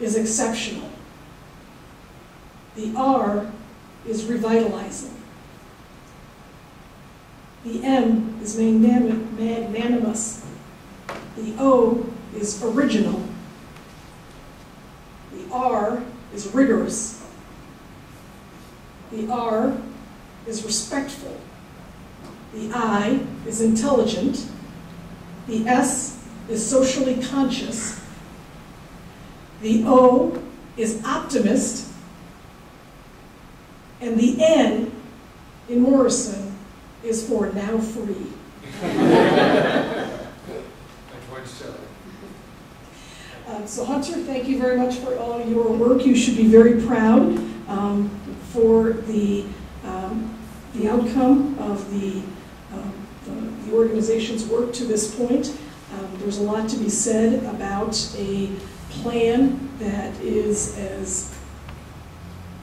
is exceptional. The R is revitalizing. The M is magnanimous. The O is original. The R is rigorous. The R is respectful. The I is intelligent. The S is socially conscious. The O is optimist. And the N in Morrison is for now free. So Hunter, thank you very much for all your work. You should be very proud for the outcome of the organization's work to this point. There's a lot to be said about a plan that is as,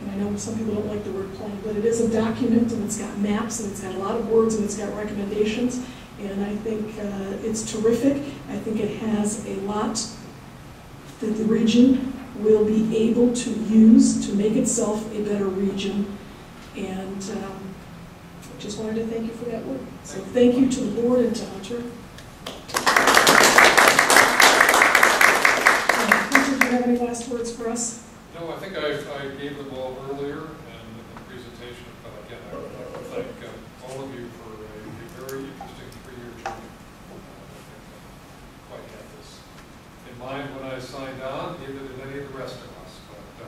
and I know some people don't like the word plan, but it is a document, and it's got maps, and it's got a lot of words, and it's got recommendations, and I think it's terrific. I think it has a lot that the region will be able to use to make itself a better region, and I just wanted to thank you for that work. So thank you to the board and to Hunter. Hunter, do you have any last words for us? No, I think I gave them all earlier and in the presentation, but again, I would like to thank all of you for a very interesting 3-year journey. I think quite had this in mind when I signed on, neither did any of the rest of us, but I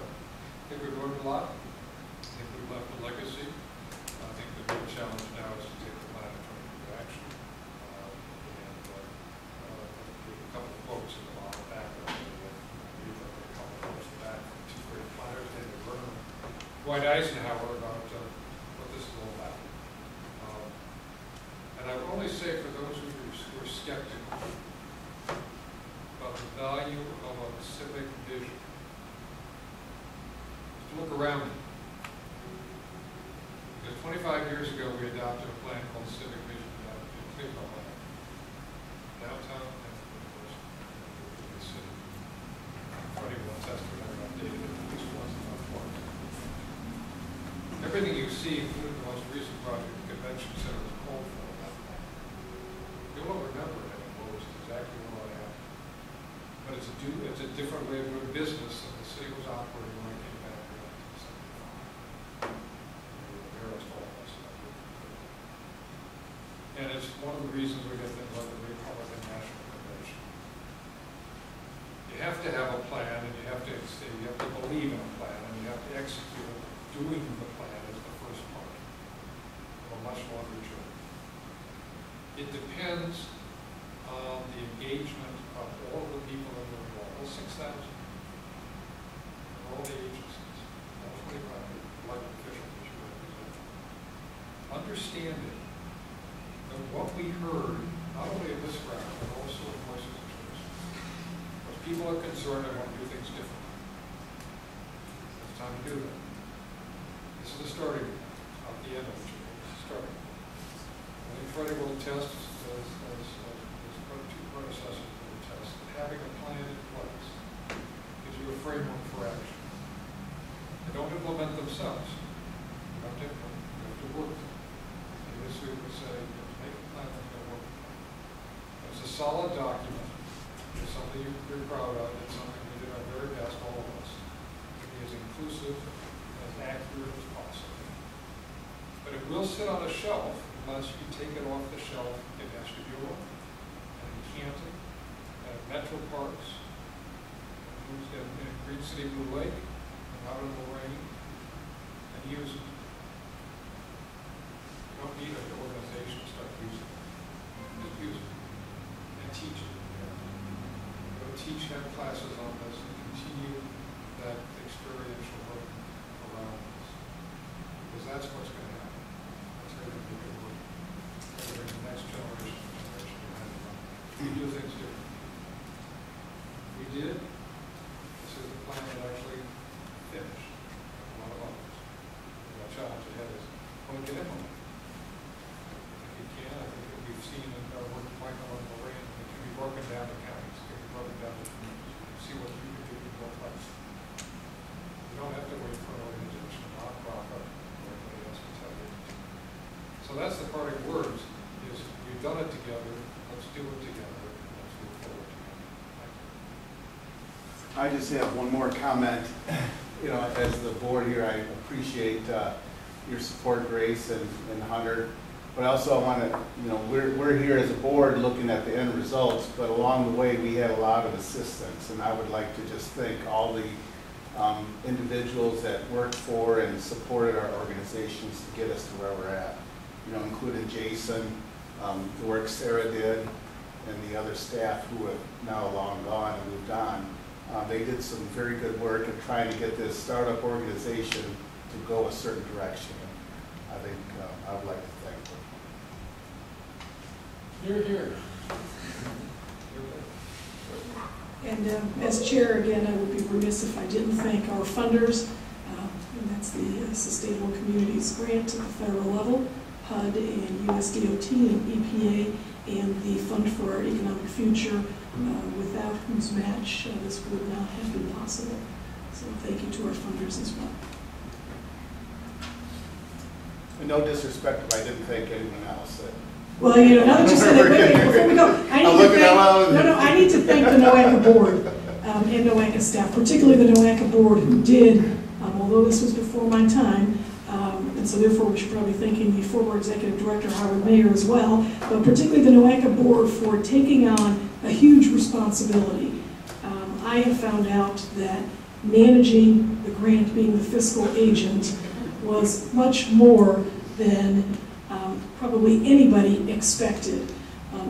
think we've learned a lot. I think we've left a legacy. I think the real challenge now is to take the plan and turn it into action. A couple of quotes in the bottom back there. Dwight Eisenhower about what this is all about. And I would only say for those who are skeptical about the value of a civic vision, to look around you. Because 25 years ago we adopted a plan called Civic Vision downtown and the city. Freddie will attest to that updated at least once in our parks. Everything you see, including the most recent project, the convention center, was called for that plan. You won't remember it anymore, which is exactly what happened. But it's a different way of doing business than the city was operating when I came back here in 1975. We embarrassed all of us. And it's one of the reasons we get things like the Republican National Convention. You have to have a plan, and you have to believe in a plan, and you have to execute it. Doing the plan is the first part of a much longer journey. It depends on the engagement of all of the people that are involved, all 6,000, all the agencies, all 25 elected officials that you represent. Understanding that what we heard, not only in this round, but also in voices of choice, was people are concerned and want to do things differently. It's time to do that. This is the starting, not the end of the journey. This is starting. I think Freddie will attest, as two predecessors will attest, that having a plan in place gives you a framework for action. They don't implement themselves. You have to implement. You have to work them. And this we would say, you have to make a plan and go work the plan. It's a solid document. It's something you're proud of. It's something we did our very best, all of us, to be as inclusive, as accurate as possible. But it will sit on a shelf unless you take it off the shelf in Ashtabula, and in Canton, and in Metro Parks, in Green City Blue Lake, and out in Lorraine, and use it. You don't need an organization to start using it. Just use it and teach it. Go teach, have classes on this, and continue that experiential work around this. Because that's what's going to happen. That's going to be good work. Bring the next generation behind it. We do things differently. We did. This is the plan that actually finished. A lot of others. The challenge ahead is when we can implement it. If you can, I think what we've seen in our work with Michael and Lorraine, it can be broken down to counties, it can be broken down to communities. You can see what you can do in both places. that's the parting words, is we've done it together, let's do it together, let's move forward together. I just have one more comment. You know, as the board here, I appreciate your support, Grace and Hunter. But also I want to, you know, we're here as a board looking at the end results, but along the way we had a lot of assistance. And I would like to just thank all the individuals that worked for and supported our organizations to get us to where we're at. You know, including Jason, the work Sarah did, and the other staff who have now long gone and moved on. They did some very good work in trying to get this startup organization to go a certain direction. I think I would like to thank them. Here, here. And as chair, again, I would be remiss if I didn't thank our funders, and that's the Sustainable Communities Grant at the federal level, HUD and USDOT and EPA, and the Fund for Our Economic Future, without whose match this would not have been possible. So thank you to our funders as well. And no disrespect if I didn't thank anyone else. Well, you know, now that you said it, wait, before we go, I need to thank the NOACA board and NOACA staff, particularly the NOACA board who did, although this was before my time, and so therefore we should probably be thanking the former executive director, Howard Mayer, as well, but particularly the NOACA board for taking on a huge responsibility. I have found out that managing the grant, being the fiscal agent, was much more than probably anybody expected.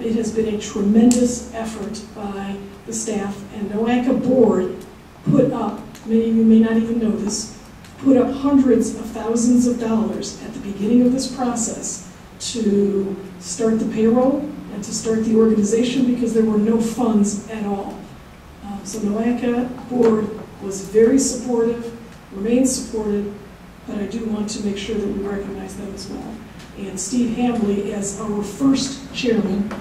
It has been a tremendous effort by the staff, and NOACA board put up, many of you may not even know this, put up hundreds of thousands of dollars at the beginning of this process to start the payroll and to start the organization because there were no funds at all. So NOACA board was very supportive, remains supportive, but I do want to make sure that we recognize them as well. And Steve Hambley, as our first chairman,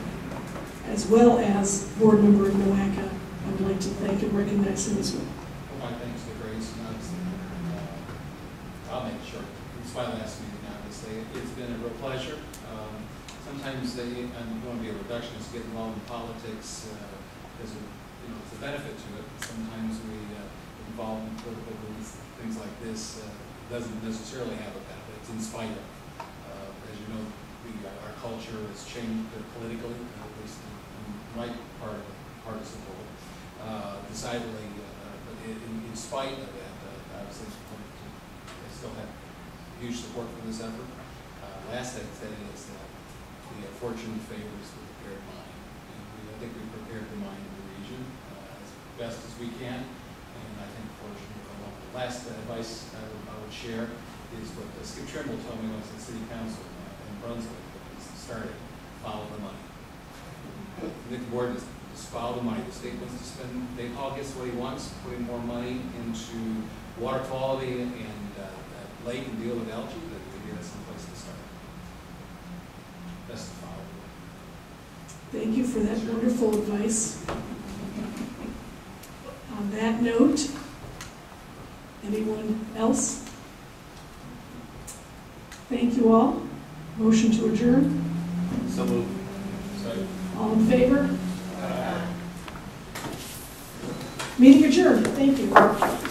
as well as board member of NOACA, I would like to thank and recognize him as well. Well, my thanks to Grace, and obviously, I'll make it short. It's my last meeting, obviously. It's been a real pleasure. Sometimes I'm going to be a reductionist, get involved in politics. There's it's a benefit to it. Sometimes we involve in political groups, things like this doesn't necessarily have a benefit. It's in spite of. As you know, our culture has changed politically, at least in my part of the partisan world, decidedly, but in spite of that, obviously, I still have huge support for this effort. Last I'd say is that the fortune favors the prepared mind. And I think we prepared the mind of the region as best as we can, and I think fortune will come up. The last advice I would share is what Skip Trimble told me when I was in City Council in Brunswick. He started, follow the money. The board is just follow the money. The state wants to spend, Paul gets what he wants, putting more money into water quality and lake and deal with algae, that would give us some place to start. Best to follow. Thank you for that wonderful advice. On that note, anyone else? Thank you all. Motion to adjourn. So moved. All in favor? Meeting adjourned. Thank you.